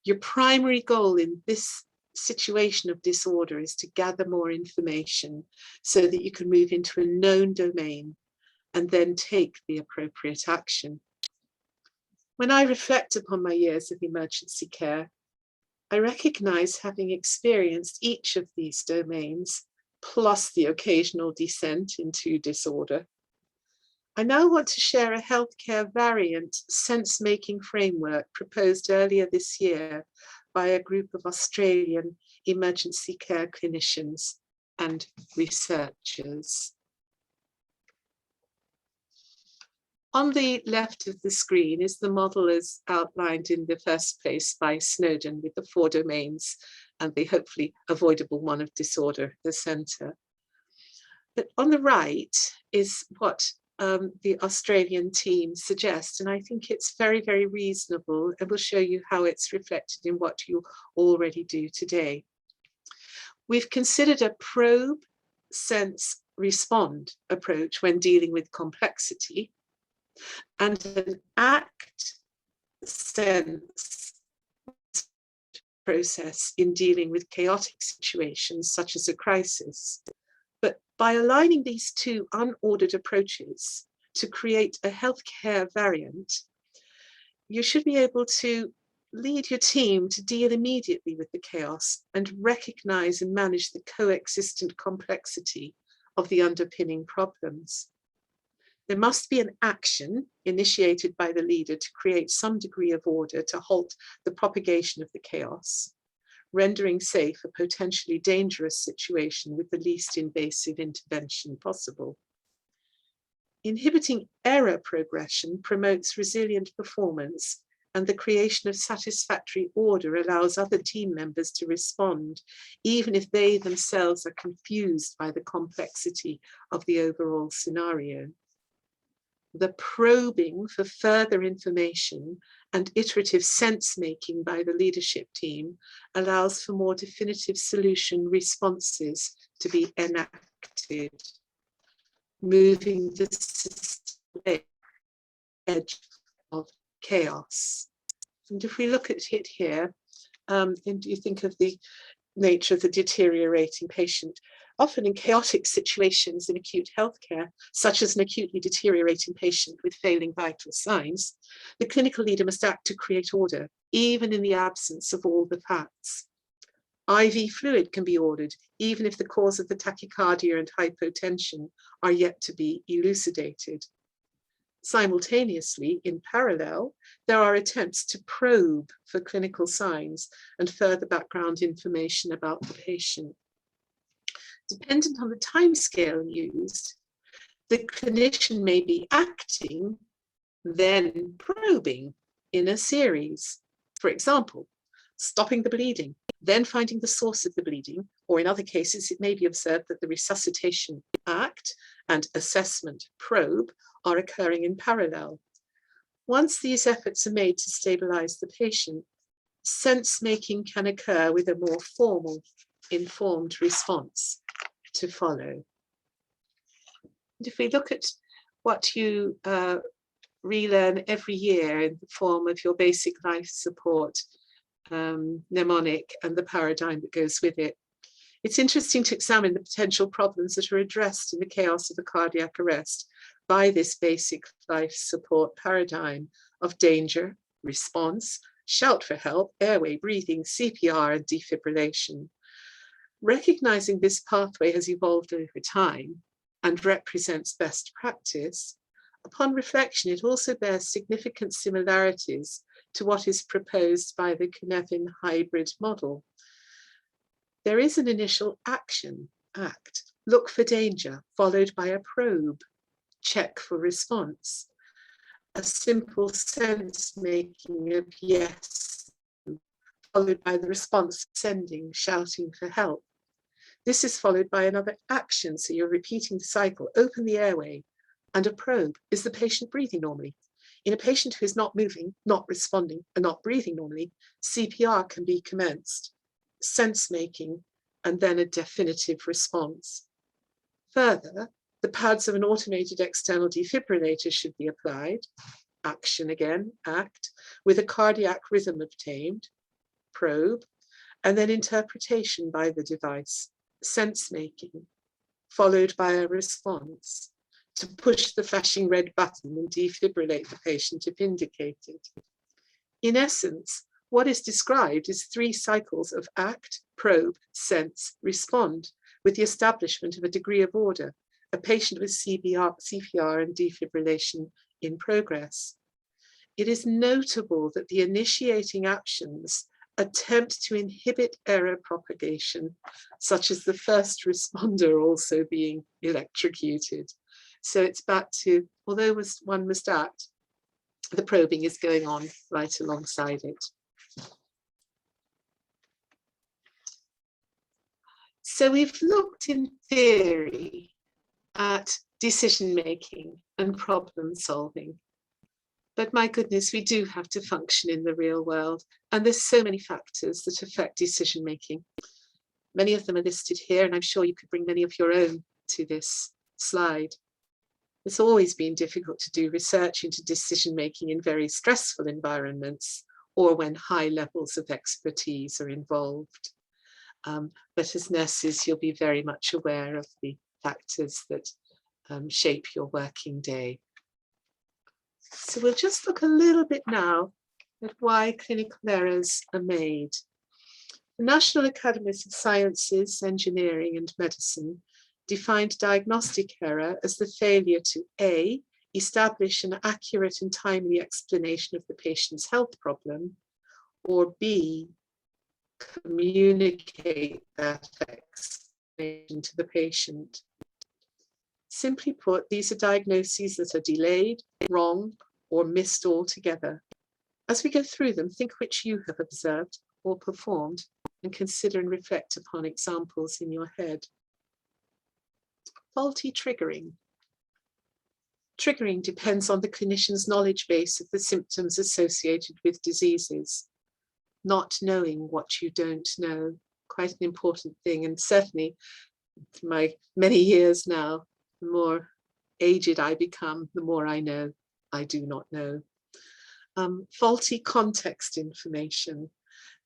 Your primary goal in this situation of disorder is to gather more information so that you can move into a known domain and then take the appropriate action. When I reflect upon my years of emergency care, I recognize having experienced each of these domains, plus the occasional descent into disorder. I now want to share a healthcare variant sense-making framework proposed earlier this year by a group of Australian emergency care clinicians and researchers. On the left of the screen is the model as outlined in the first place by Snowden, with the four domains and the hopefully avoidable one of disorder at the center. But on the right is what the Australian team suggests, and I think it's very, very reasonable, and we'll show you how it's reflected in what you already do today. We've considered a probe, sense, respond approach when dealing with complexity. and an act sense process in dealing with chaotic situations such as a crisis. But by aligning these two unordered approaches to create a healthcare variant, you should be able to lead your team to deal immediately with the chaos and recognize and manage the coexistent complexity of the underpinning problems. There must be an action initiated by the leader to create some degree of order to halt the propagation of the chaos, rendering safe a potentially dangerous situation with the least invasive intervention possible. Inhibiting error progression promotes resilient performance, and the creation of satisfactory order allows other team members to respond, even if they themselves are confused by the complexity of the overall scenario. The probing for further information and iterative sense-making by the leadership team allows for more definitive solution responses to be enacted, moving the system edge of chaos. And if we look at it here, and you think of the nature of the deteriorating patient, often in chaotic situations in acute healthcare, such as an acutely deteriorating patient with failing vital signs, the clinical leader must act to create order, even in the absence of all the facts. IV fluid can be ordered, even if the cause of the tachycardia and hypotension are yet to be elucidated. Simultaneously, in parallel, there are attempts to probe for clinical signs and further background information about the patient. Dependent on the timescale used, the clinician may be acting, then probing in a series. For example, stopping the bleeding, then finding the source of the bleeding, or in other cases, it may be observed that the resuscitation act and assessment probe are occurring in parallel. Once these efforts are made to stabilize the patient, sense-making can occur with a more formal, informed response to follow. And if we look at what you relearn every year in the form of your basic life support mnemonic and the paradigm that goes with it, it's interesting to examine the potential problems that are addressed in the chaos of a cardiac arrest by this basic life support paradigm of danger, response, shout for help, airway breathing, CPR, and defibrillation. Recognizing this pathway has evolved over time and represents best practice, upon reflection, it also bears significant similarities to what is proposed by the Cynefin hybrid model. There is an initial action, act, look for danger, followed by a probe, check for response, a simple sense making of yes, followed by the response, sending, shouting for help. This is followed by another action, so you're repeating the cycle, open the airway, and a probe, is the patient breathing normally? In a patient who is not moving, not responding, and not breathing normally, CPR can be commenced, sense making, and then a definitive response. Further, the pads of an automated external defibrillator should be applied, action again, act, with a cardiac rhythm obtained, probe, and then interpretation by the device, sense making, followed by a response to push the flashing red button and defibrillate the patient if indicated. In essence, what is described is 3 cycles of act, probe, sense, respond, with the establishment of a degree of order, a patient with CPR and defibrillation in progress. It is notable that the initiating actions attempt to inhibit error propagation, such as the first responder also being electrocuted. So it's back to, although one must act, the probing is going on right alongside it. So we've looked in theory at decision-making and problem solving. But my goodness, we do have to function in the real world. And there's so many factors that affect decision-making. Many of them are listed here, and I'm sure you could bring many of your own to this slide. It's always been difficult to do research into decision-making in very stressful environments or when high levels of expertise are involved. But as nurses, you'll be very much aware of the factors that shape your working day. So we'll just look a little bit now at why clinical errors are made. The National Academies of Sciences, Engineering and Medicine defined diagnostic error as the failure to A, establish an accurate and timely explanation of the patient's health problem, or B, communicate that explanation to the patient. Simply put, these are diagnoses that are delayed, wrong, or missed altogether. As we go through them, think which you have observed or performed, and consider and reflect upon examples in your head. Faulty triggering. Triggering depends on the clinician's knowledge base of the symptoms associated with diseases. Not knowing what you don't know, quite an important thing, and certainly my many years now, the more aged I become, the more I know I do not know. Faulty context information.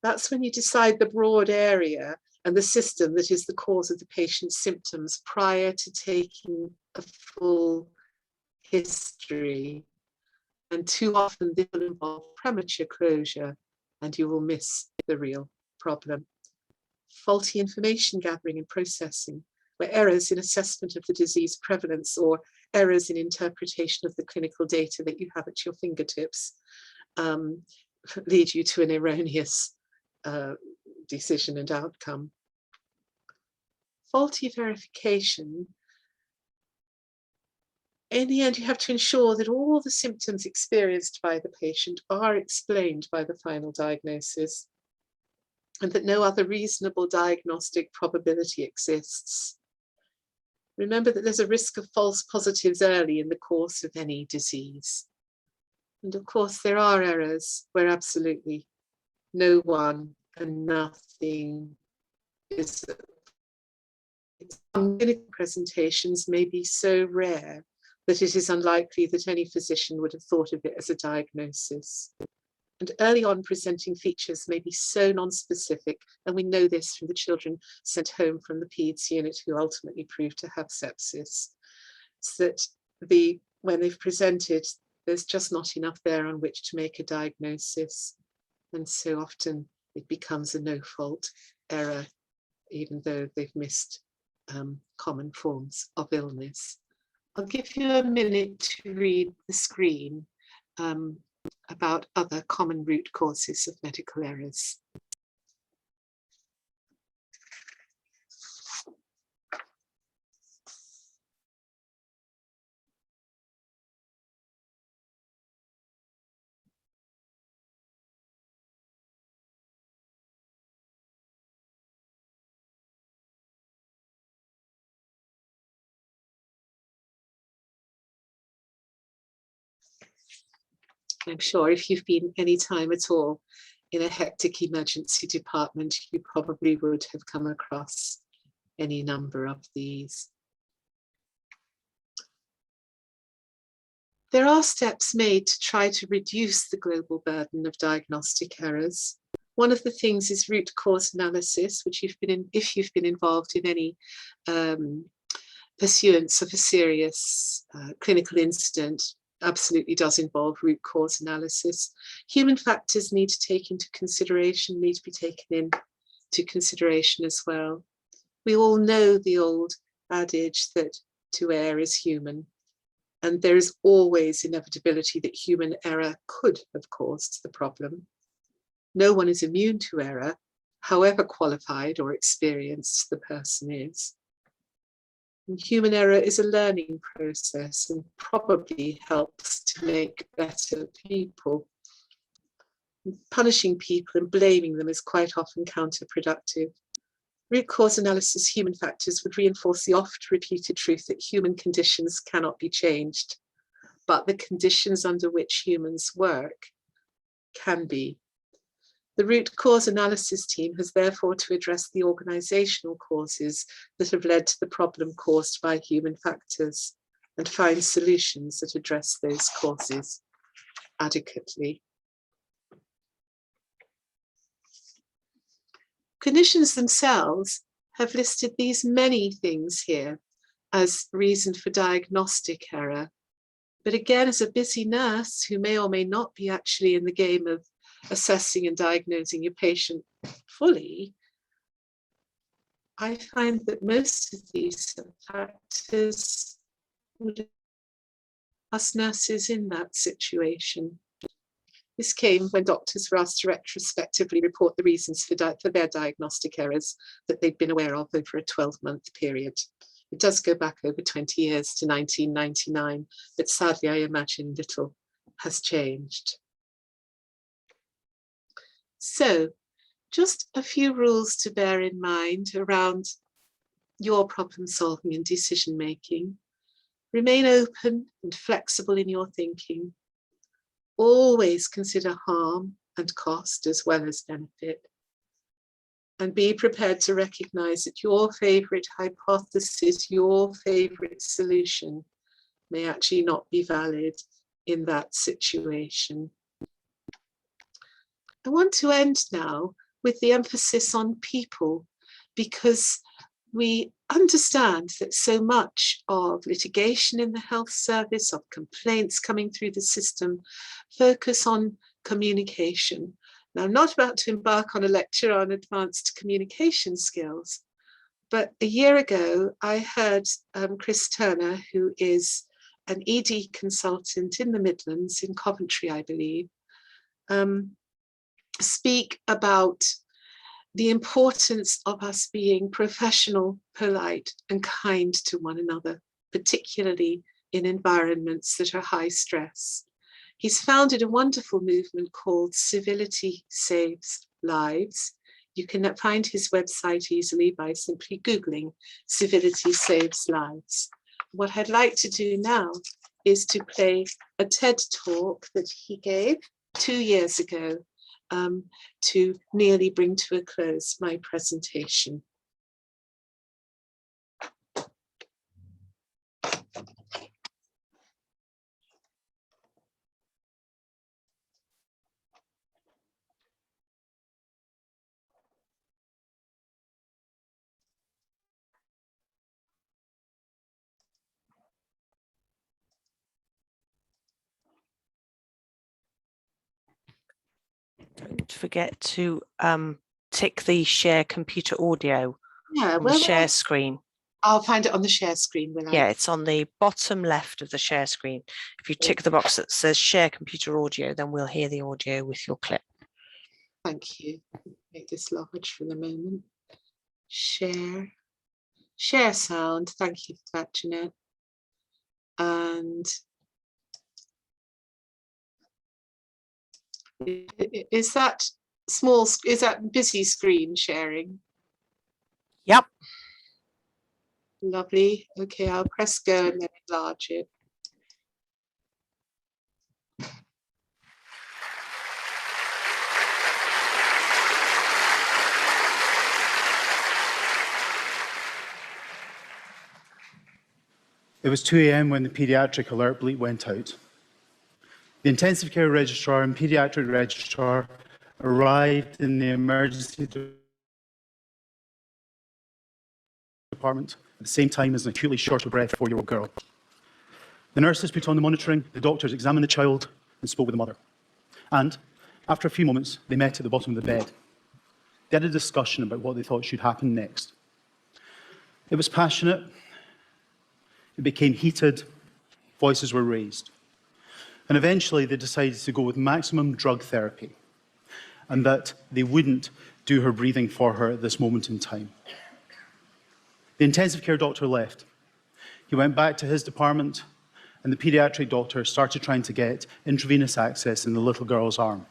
That's when you decide the broad area and the system that is the cause of the patient's symptoms prior to taking a full history. And too often this will involve premature closure and you will miss the real problem. Faulty information gathering and processing, where errors in assessment of the disease prevalence or errors in interpretation of the clinical data that you have at your fingertips lead you to an erroneous decision and outcome. Faulty verification. In the end, you have to ensure that all the symptoms experienced by the patient are explained by the final diagnosis and that no other reasonable diagnostic probability exists. Remember that there's a risk of false positives early in the course of any disease. And of course, there are errors where absolutely no one and nothing is. Some clinical presentations may be so rare that it is unlikely that any physician would have thought of it as a diagnosis. And early on presenting features may be so non-specific, and we know this from the children sent home from the PEDS unit who ultimately proved to have sepsis, so that when they've presented, there's just not enough there on which to make a diagnosis. And so often it becomes a no-fault error, even though they've missed common forms of illness. I'll give you a minute to read the screen about other common root causes of medical errors. I'm sure if you've been any time at all in a hectic emergency department, you probably would have come across any number of these. There are steps made to try to reduce the global burden of diagnostic errors. One of the things is root cause analysis, which if you've been involved in any pursuance of a serious clinical incident, absolutely does involve root cause analysis. Human factors need to be taken into consideration as well. We all know the old adage that to err is human, and there is always inevitability that human error could have caused the problem. No one is immune to error, however qualified or experienced the person is. And human error is a learning process and probably helps to make better people. Punishing people and blaming them is quite often counterproductive. Root cause analysis human factors would reinforce the oft-repeated truth that human conditions cannot be changed, but the conditions under which humans work can be. The root cause analysis team has therefore to address the organizational causes that have led to the problem caused by human factors. and find solutions that address those causes adequately. Clinicians themselves have listed these many things here as reason for diagnostic error. But again, as a busy nurse who may or may not be actually in the game of assessing and diagnosing your patient fully, I find that most of these factors would us nurses in that situation. This came when doctors were asked to retrospectively report the reasons for their diagnostic errors that they'd been aware of over a 12-month period. It does go back over 20 years to 1999, but sadly, I imagine little has changed. So, just a few rules to bear in mind around your problem solving and decision making. Remain open and flexible in your thinking. Always consider harm and cost as well as benefit. And be prepared to recognize that your favorite hypothesis, your favorite solution may actually not be valid in that situation. I want to end now with the emphasis on people, because we understand that so much of litigation in the health service, of complaints coming through the system, focus on communication. Now, I'm not about to embark on a lecture on advanced communication skills, but a year ago, I heard Chris Turner, who is an ED consultant in the Midlands, in Coventry, I believe, speak about the importance of us being professional, polite, and kind to one another, particularly in environments that are high stress. He's founded a wonderful movement called Civility Saves Lives. You can find his website easily by simply Googling Civility Saves Lives. What I'd like to do now is to play a TED talk that he gave 2 years ago to nearly bring to a close my presentation. Don't forget to tick the share computer audio Yeah, on the share screen. I'll find it on the share screen, will I? Yeah, it's on the bottom left of the share screen. If you tick the box that says share computer audio, then we'll hear the audio with your clip. Thank you. Make this large for the moment. Share sound. Thank you for that, Jeanette. And is that busy screen sharing? Yep. Lovely. Okay, I'll press go and then enlarge it. It was 2 a.m. when the paediatric alert bleep went out. The intensive care registrar and paediatric registrar arrived in the emergency department at the same time as an acutely short of breath 4-year-old girl. The nurses put on the monitoring, the doctors examined the child and spoke with the mother. And after a few moments, they met at the bottom of the bed. They had a discussion about what they thought should happen next. It was passionate, it became heated, voices were raised. And eventually they decided to go with maximum drug therapy and that they wouldn't do her breathing for her at this moment in time. The intensive care doctor left. He went back to his department and the paediatric doctor started trying to get intravenous access in the little girl's arm.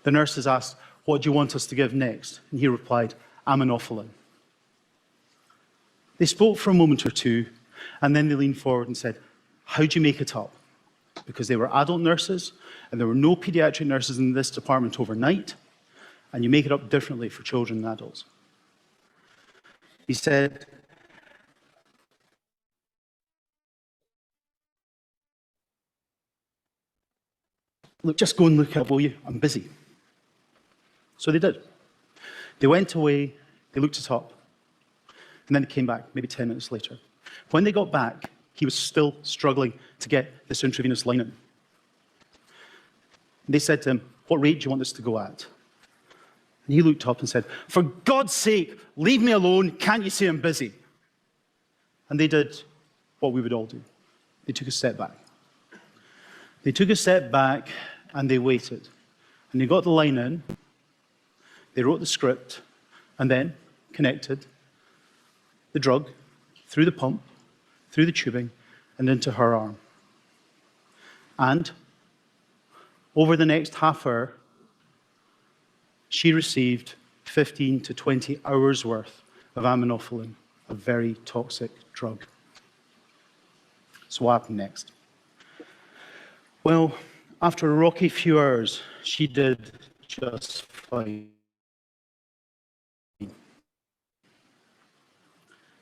The nurses asked, "What do you want us to give next?" And he replied, "Aminophylline." They spoke for a moment or two, and then they leaned forward and said, "How do you make it up?" Because they were adult nurses, and there were no paediatric nurses in this department overnight, and you make it up differently for children and adults. He said, look, just go and look up, will you? I'm busy. So they did. They went away, they looked it up, and then they came back, maybe 10 minutes later. When they got back, he was still struggling to get this intravenous line in. They said to him, what rate do you want this to go at? And he looked up and said, for God's sake, leave me alone. Can't you see I'm busy? And they did what we would all do. They took a step back. They took a step back and they waited. And they got the line in, they wrote the script, and then connected the drug through the pump, through the tubing, and into her arm. And over the next half hour, she received 15 to 20 hours worth of aminophylline, a very toxic drug. So what happened next? Well, after a rocky few hours, she did just fine.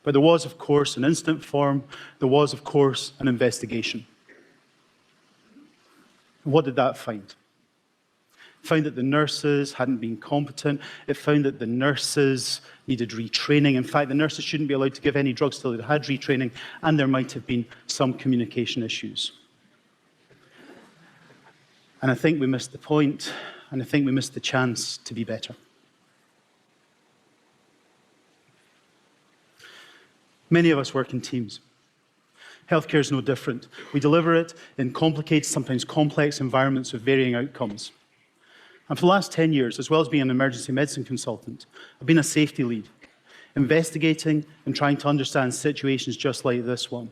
But there was, of course, an instant form. There was, of course, an investigation. What did that find? It found that the nurses hadn't been competent. It found that the nurses needed retraining. In fact, the nurses shouldn't be allowed to give any drugs till they'd had retraining, and there might have been some communication issues. And I think we missed the point, and I think we missed the chance to be better. Many of us work in teams. Healthcare is no different. We deliver it in complicated, sometimes complex environments with varying outcomes. And for the last 10 years, as well as being an emergency medicine consultant, I've been a safety lead, investigating and trying to understand situations just like this one.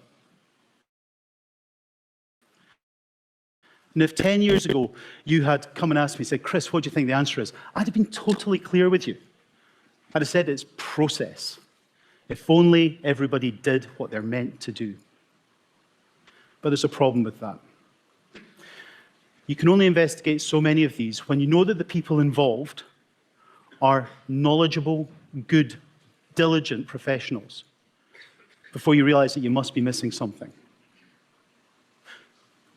And if 10 years ago you had come and asked me, said, Chris, what do you think the answer is? I'd have been totally clear with you. I'd have said it's process. If only everybody did what they're meant to do. But there's a problem with that. You can only investigate so many of these when you know that the people involved are knowledgeable, good, diligent professionals before you realize that you must be missing something.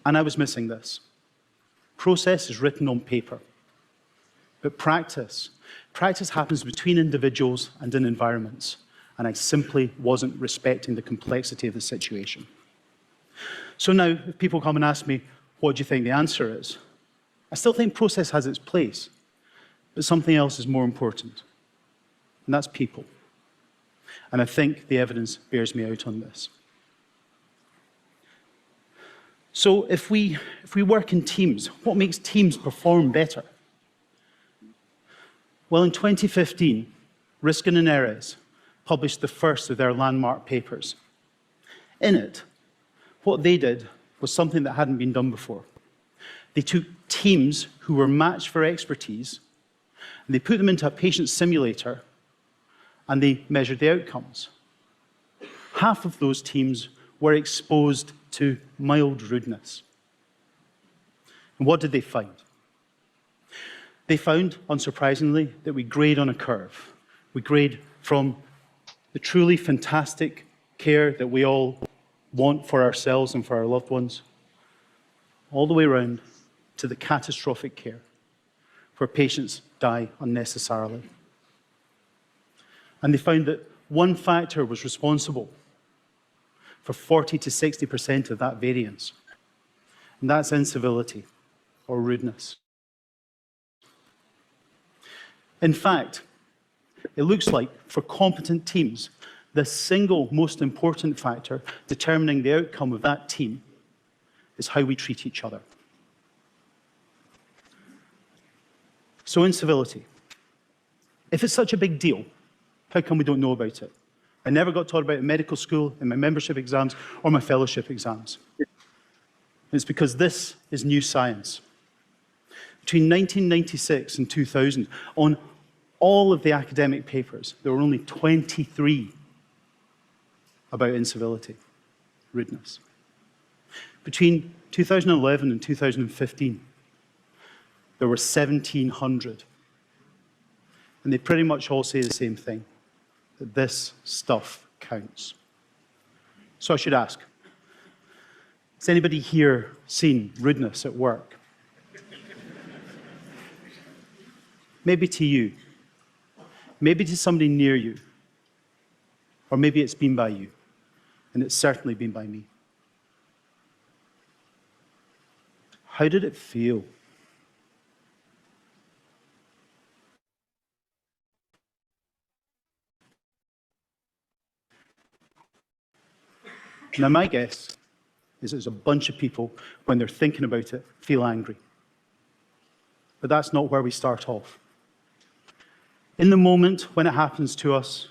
And I was missing this. Process is written on paper, but practice happens between individuals and in environments, and I simply wasn't respecting the complexity of the situation. So now, if people come and ask me, what do you think the answer is? I still think process has its place, but something else is more important, and that's people. And I think the evidence bears me out on this. So if we work in teams, what makes teams perform better? Well, in 2015, Riskin and Erez published the first of their landmark papers. In it, what they did was something that hadn't been done before. They took teams who were matched for expertise, and they put them into a patient simulator, and they measured the outcomes. Half of those teams were exposed to mild rudeness. And what did they find? They found, unsurprisingly, that we grade on a curve. We grade from the truly fantastic care that we all want for ourselves and for our loved ones, all the way around to the catastrophic care where patients die unnecessarily. And they found that one factor was responsible for 40 to 60% of that variance, and that's incivility or rudeness. In fact, it looks like for competent teams, the single most important factor determining the outcome of that team is how we treat each other. So incivility. If it's such a big deal, how come we don't know about it? I never got taught about it in medical school, in my membership exams, or my fellowship exams. It's because this is new science. Between 1996 and 2000, on all of the academic papers, there were only 23 about incivility, rudeness. Between 2011 and 2015, there were 1,700. And they pretty much all say the same thing, that this stuff counts. So I should ask, has anybody here seen rudeness at work? maybe to you, maybe to somebody near you, or maybe it's been by you, and it's certainly been by me. How did it feel? Now, my guess is there's a bunch of people, when they're thinking about it, feel angry. But that's not where we start off. In the moment when it happens to us,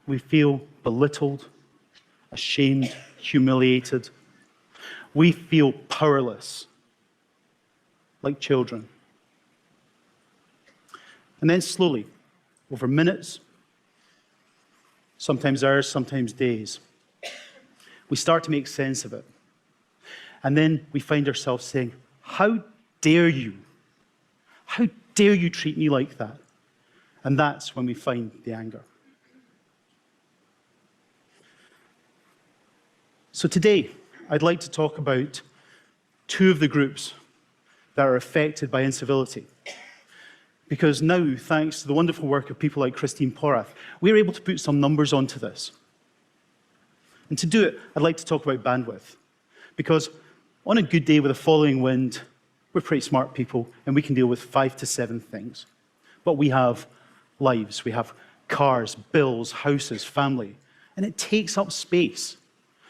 we feel belittled, ashamed, humiliated. We feel powerless, like children. And then slowly, over minutes, sometimes hours, sometimes days, we start to make sense of it. And then we find ourselves saying, how dare you? How dare you treat me like that? And that's when we find the anger. So today, I'd like to talk about two of the groups that are affected by incivility. Because now, thanks to the wonderful work of people like Christine Porath, we're able to put some numbers onto this. And to do it, I'd like to talk about bandwidth. Because on a good day with a following wind, we're pretty smart people, and we can deal with 5 to 7 things. But we have lives, we have cars, bills, houses, family, and it takes up space.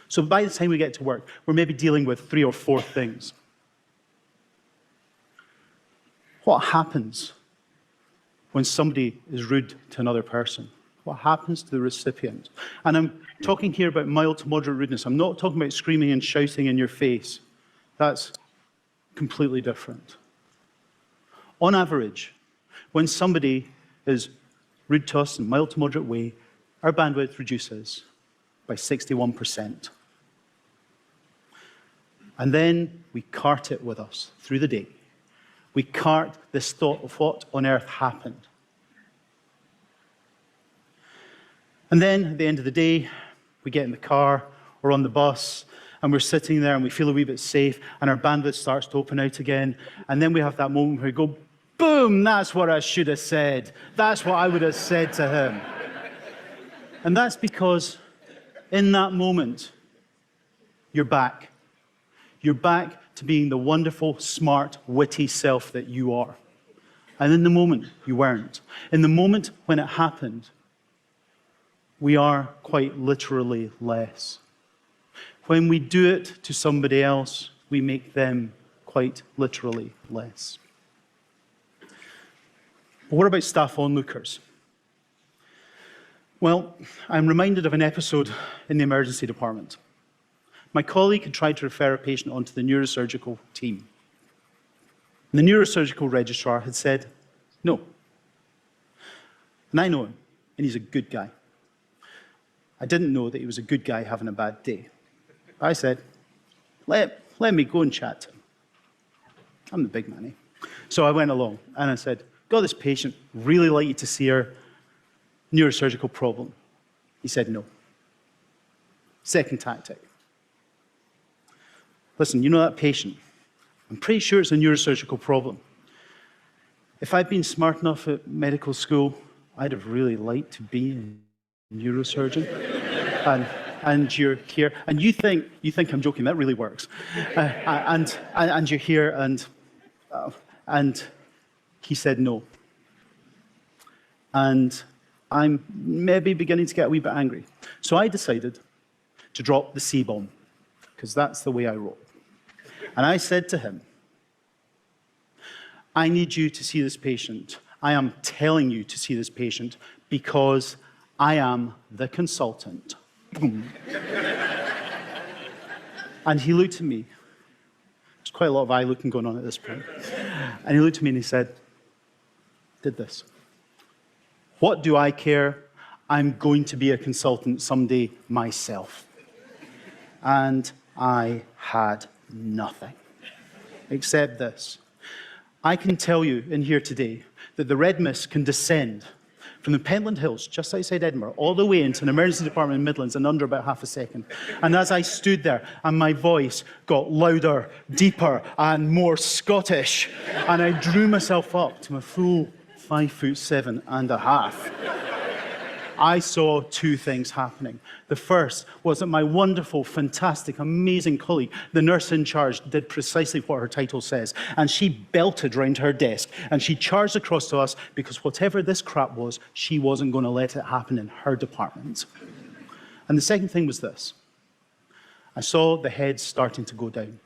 So by the time we get to work, we're maybe dealing with 3 or 4 things. What happens when somebody is rude to another person? What happens to the recipient? And I'm talking here about mild to moderate rudeness. I'm not talking about screaming and shouting in your face. That's completely different. On average, when somebody is rude to us in a mild to moderate way, our bandwidth reduces by 61%. And then we cart it with us through the day. We cart this thought of what on earth happened. And then, at the end of the day, we get in the car or on the bus, and we're sitting there and we feel a wee bit safe, and our bandwidth starts to open out again. And then we have that moment where we go, boom, that's what I should have said. That's what I would have said to him. And that's because in that moment, you're back. You're back to being the wonderful, smart, witty self that you are. And in the moment, you weren't. In the moment when it happened, we are quite literally less. When we do it to somebody else, we make them quite literally less. But what about staff onlookers? Well, I'm reminded of an episode in the emergency department. My colleague had tried to refer a patient onto the neurosurgical team. And the neurosurgical registrar had said, no. And I know him, and he's a good guy. I didn't know that he was a good guy having a bad day. I said, let me go and chat to him. I'm the big man, eh? So I went along, and I said, got this patient, really like you to see her, neurosurgical problem. He said no. Second tactic. Listen, you know that patient? I'm pretty sure it's a neurosurgical problem. If I'd been smart enough at medical school, I'd have really liked to be a neurosurgeon. and you're here, and you think I'm joking, that really works. And you're here, and he said no. And I'm maybe beginning to get a wee bit angry. So I decided to drop the C-bomb, because that's the way I roll. And I said to him, I need you to see this patient. I am telling you to see this patient because I am the consultant. And he looked at me. There's quite a lot of eye looking going on at this point. And he looked at me and he said, did this. What do I care? I'm going to be a consultant someday myself. And I had nothing except this. I can tell you in here today that the red mist can descend from the Pentland Hills, just outside Edinburgh, all the way into an emergency department in Midlands in under about half a second. And as I stood there, and my voice got louder, deeper, and more Scottish, and I drew myself up to my full 5'7.5". I saw two things happening. The first was that my wonderful, fantastic, amazing colleague, the nurse in charge, did precisely what her title says, and she belted round her desk, and she charged across to us because whatever this crap was, she wasn't going to let it happen in her department. And the second thing was this. I saw the heads starting to go down.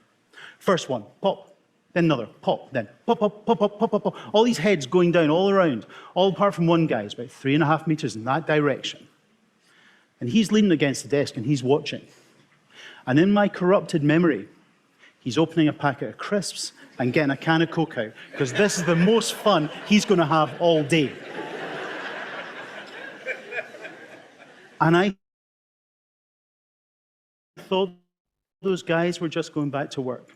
First one, pop. Then another, pop, then pop, pop, pop, pop, pop, pop, pop. All these heads going down all around, all apart from one guy, is about 3.5 meters in that direction. And he's leaning against the desk and he's watching. And in my corrupted memory, he's opening a packet of crisps and getting a can of Coke out, because this is the most fun he's going to have all day. And I thought those guys were just going back to work,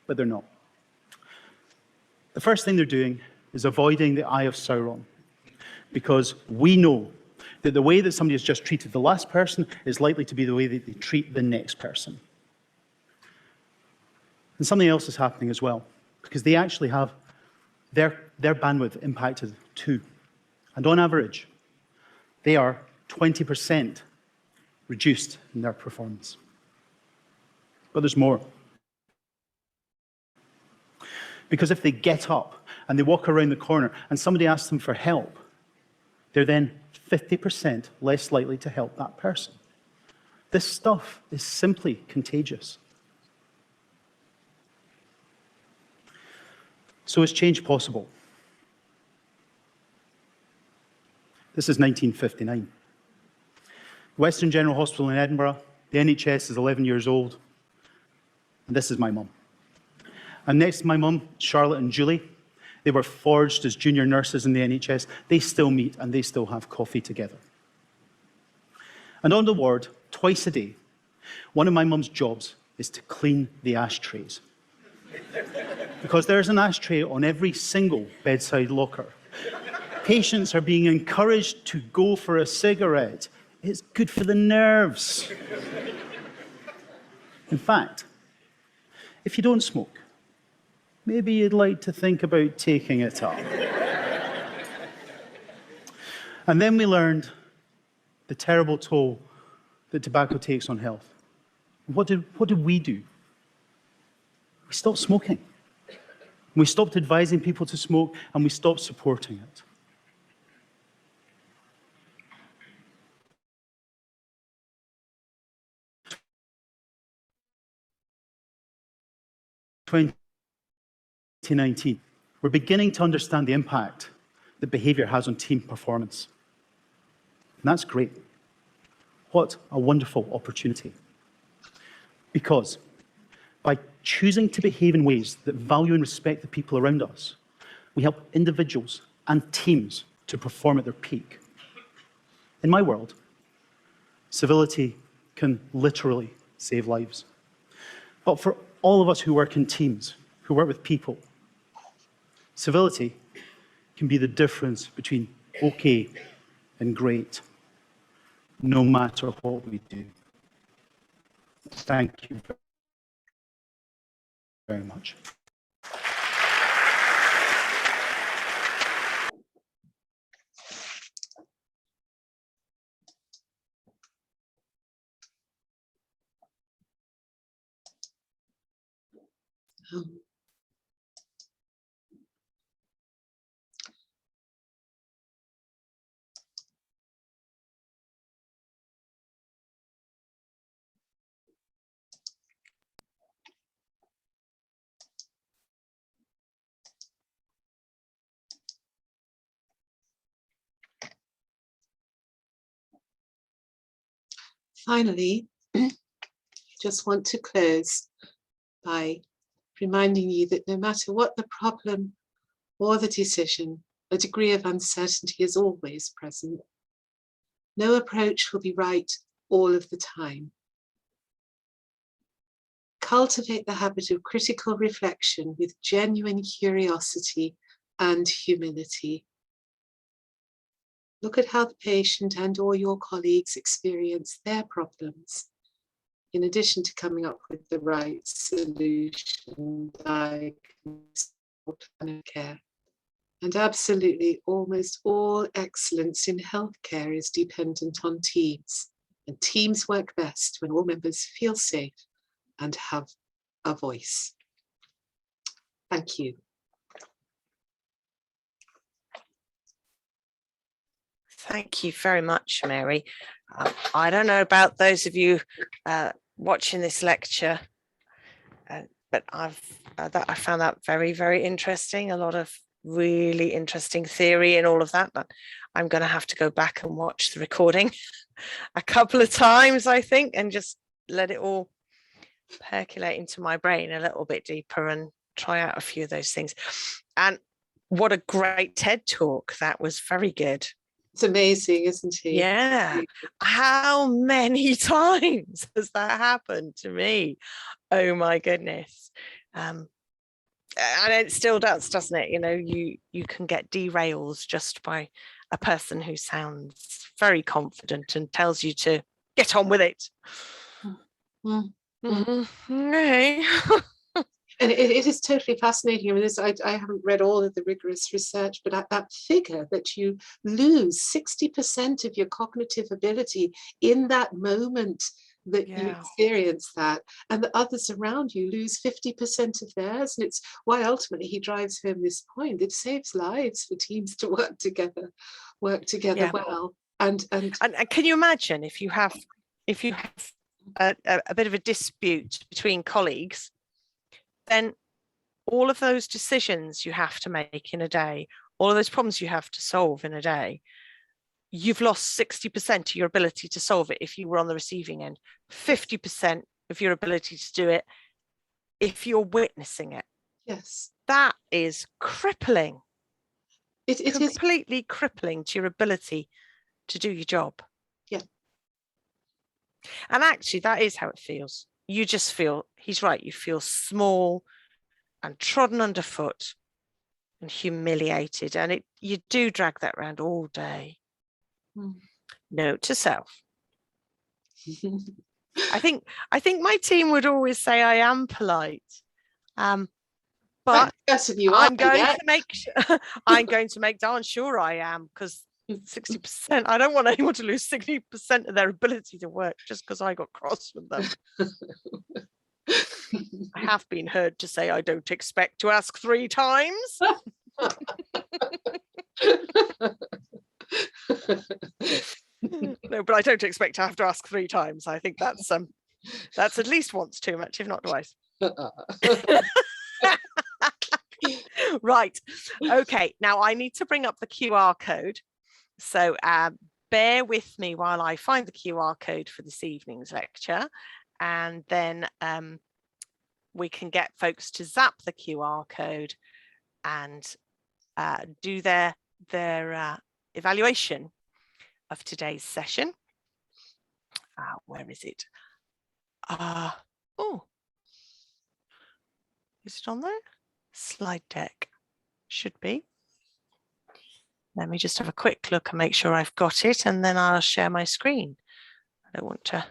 but they're not. The first thing they're doing is avoiding the Eye of Sauron, because we know that the way that somebody has just treated the last person is likely to be the way that they treat the next person. And something else is happening as well, because they actually have their bandwidth impacted too. And on average, they are 20% reduced in their performance. But there's more. Because if they get up and they walk around the corner and somebody asks them for help, they're then 50% less likely to help that person. This stuff is simply contagious. So is change possible? This is 1959. Western General Hospital in Edinburgh, the NHS is 11 years old, and this is my mum. And next to my mum, Charlotte and Julie, they were forged as junior nurses in the NHS. They still meet and they still have coffee together. And on the ward, twice a day, one of my mum's jobs is to clean the ashtrays. Because there's an ashtray on every single bedside locker. Patients are being encouraged to go for a cigarette. It's good for the nerves. In fact, if you don't smoke, maybe you'd like to think about taking it up. And then we learned the terrible toll that tobacco takes on health. What did we do? We stopped smoking. We stopped advising people to smoke, and we stopped supporting it. In 2019, we're beginning to understand the impact that behaviour has on team performance. And that's great. What a wonderful opportunity. Because by choosing to behave in ways that value and respect the people around us, we help individuals and teams to perform at their peak. In my world, civility can literally save lives. But for all of us who work in teams, who work with people, civility can be the difference between okay and great, no matter what we do. Thank you very much. Finally, I just want to close by reminding you that no matter what the problem or the decision, a degree of uncertainty is always present. No approach will be right all of the time. Cultivate the habit of critical reflection with genuine curiosity and humility. Look at how the patient and/or your colleagues experience their problems, in addition to coming up with the right solution, diagnosis, or plan of care. And absolutely, almost all excellence in healthcare is dependent on teams. And teams work best when all members feel safe and have a voice. Thank you. Thank you very much, Mary. I don't know about those of you watching this lecture, but I found that very, very interesting. A lot of really interesting theory and all of that. But I'm going to have to go back and watch the recording a couple of times, I think, and just let it all percolate into my brain a little bit deeper and try out a few of those things. And what a great TED talk. That was very good. It's amazing, isn't he? Yeah. How many times has that happened to me? Oh my goodness. And it still does, doesn't it? You know, you can get derails just by a person who sounds very confident and tells you to get on with it. Okay. And it is totally fascinating. I mean, I haven't read all of the rigorous research, but that figure that you lose 60% of your cognitive ability in that moment that you experience that, and the others around you lose 50% of theirs. And it's why ultimately he drives home this point. It saves lives for teams to work together well. And can you imagine if you have a bit of a dispute between colleagues, then all of those decisions you have to make in a day, all of those problems you have to solve in a day, you've lost 60% of your ability to solve it if you were on the receiving end, 50% of your ability to do it if you're witnessing it. Yes. That is crippling. It is completely crippling to your ability to do your job. Yeah. And actually, that is how it feels. You just feel, he's right, you feel small and trodden underfoot and humiliated. And you do drag that around all day. Note to self. I think my team would always say I am polite. But I'm going to make darn sure I am, because 60%, I don't want anyone to lose 60% of their ability to work just because I got cross with them. I have been heard to say I don't expect to ask 3 times. No, but I don't expect to have to ask 3 times. I think that's at least once too much, if not twice. Right. Okay. Now I need to bring up the QR code. So bear with me while I find the QR code for this evening's lecture, and then we can get folks to zap the QR code and do their evaluation of today's session. Where is it? Oh, is it on there? Slide deck should be. Let me just have a quick look and make sure I've got it, and then I'll share my screen. I don't want to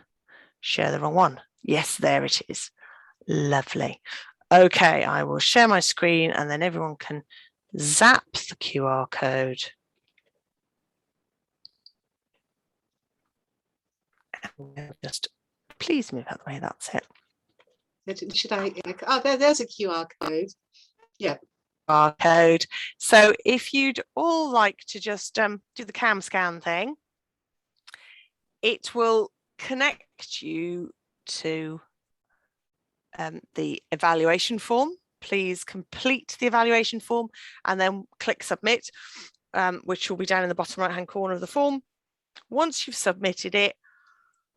share the wrong one. Yes, there it is. Lovely. Okay, I will share my screen and then everyone can zap the QR code. Just please move out the way. That's it. Should I? Oh, there's a QR code. Yeah. QR code. So if you'd all like to just do the cam scan thing, it will connect you to the evaluation form. Please complete the evaluation form and then click submit, which will be down in the bottom right hand corner of the form. Once you've submitted it,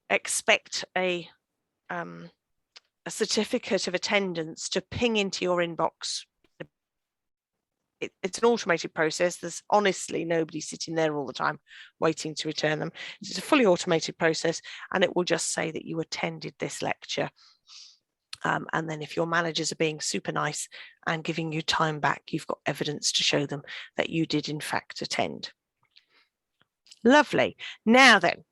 expect a certificate of attendance to ping into your inbox. It's an automated process. There's honestly nobody sitting there all the time waiting to return them. It's a fully automated process, and it will just say that you attended this lecture. And then if your managers are being super nice and giving you time back, you've got evidence to show them that you did in fact attend. Lovely. Now then,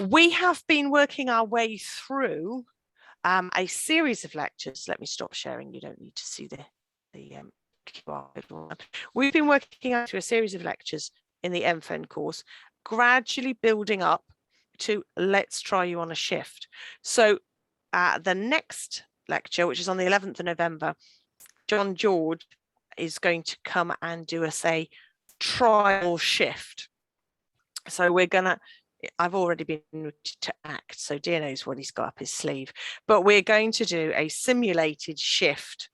we have been working our way through a series of lectures. Let me stop sharing. You don't need to see the QR one. We've been working out through a series of lectures in the MPhET course, gradually building up to let's try you on a shift. So the next lecture, which is on the 11th of November, John George is going to come and do us a trial shift. So we're gonna, I've already been routed to ACT, so dear knows what he's got up his sleeve, but we're going to do a simulated shift.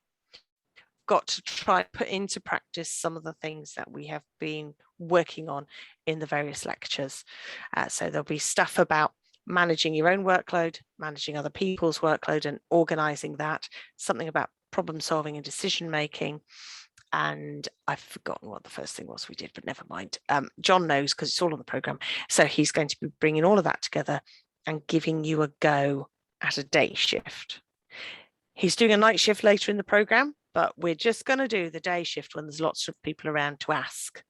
Got to try put into practice some of the things that we have been working on in the various lectures. So there'll be stuff about managing your own workload, managing other people's workload and organizing that, something about problem solving and decision making. And I've forgotten what the first thing was we did, but never mind. John knows because it's all on the program. So he's going to be bringing all of that together and giving you a go at a day shift. He's doing a night shift later in the program, but we're just going to do the day shift when there's lots of people around to ask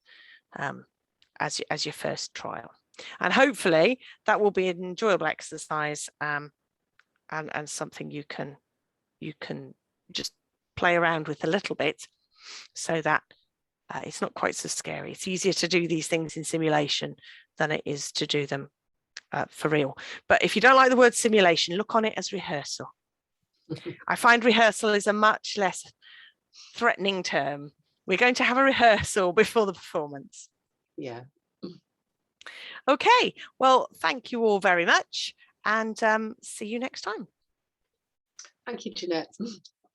as your first trial. And hopefully that will be an enjoyable exercise and something you can just play around with a little bit, so that it's not quite so scary. It's easier to do these things in simulation than it is to do them for real. But if you don't like the word simulation, look on it as rehearsal. I find rehearsal is a much less threatening term. We're going to have a rehearsal before the performance. Yeah. Okay, well, thank you all very much, and see you next time. Thank you, Jeanette.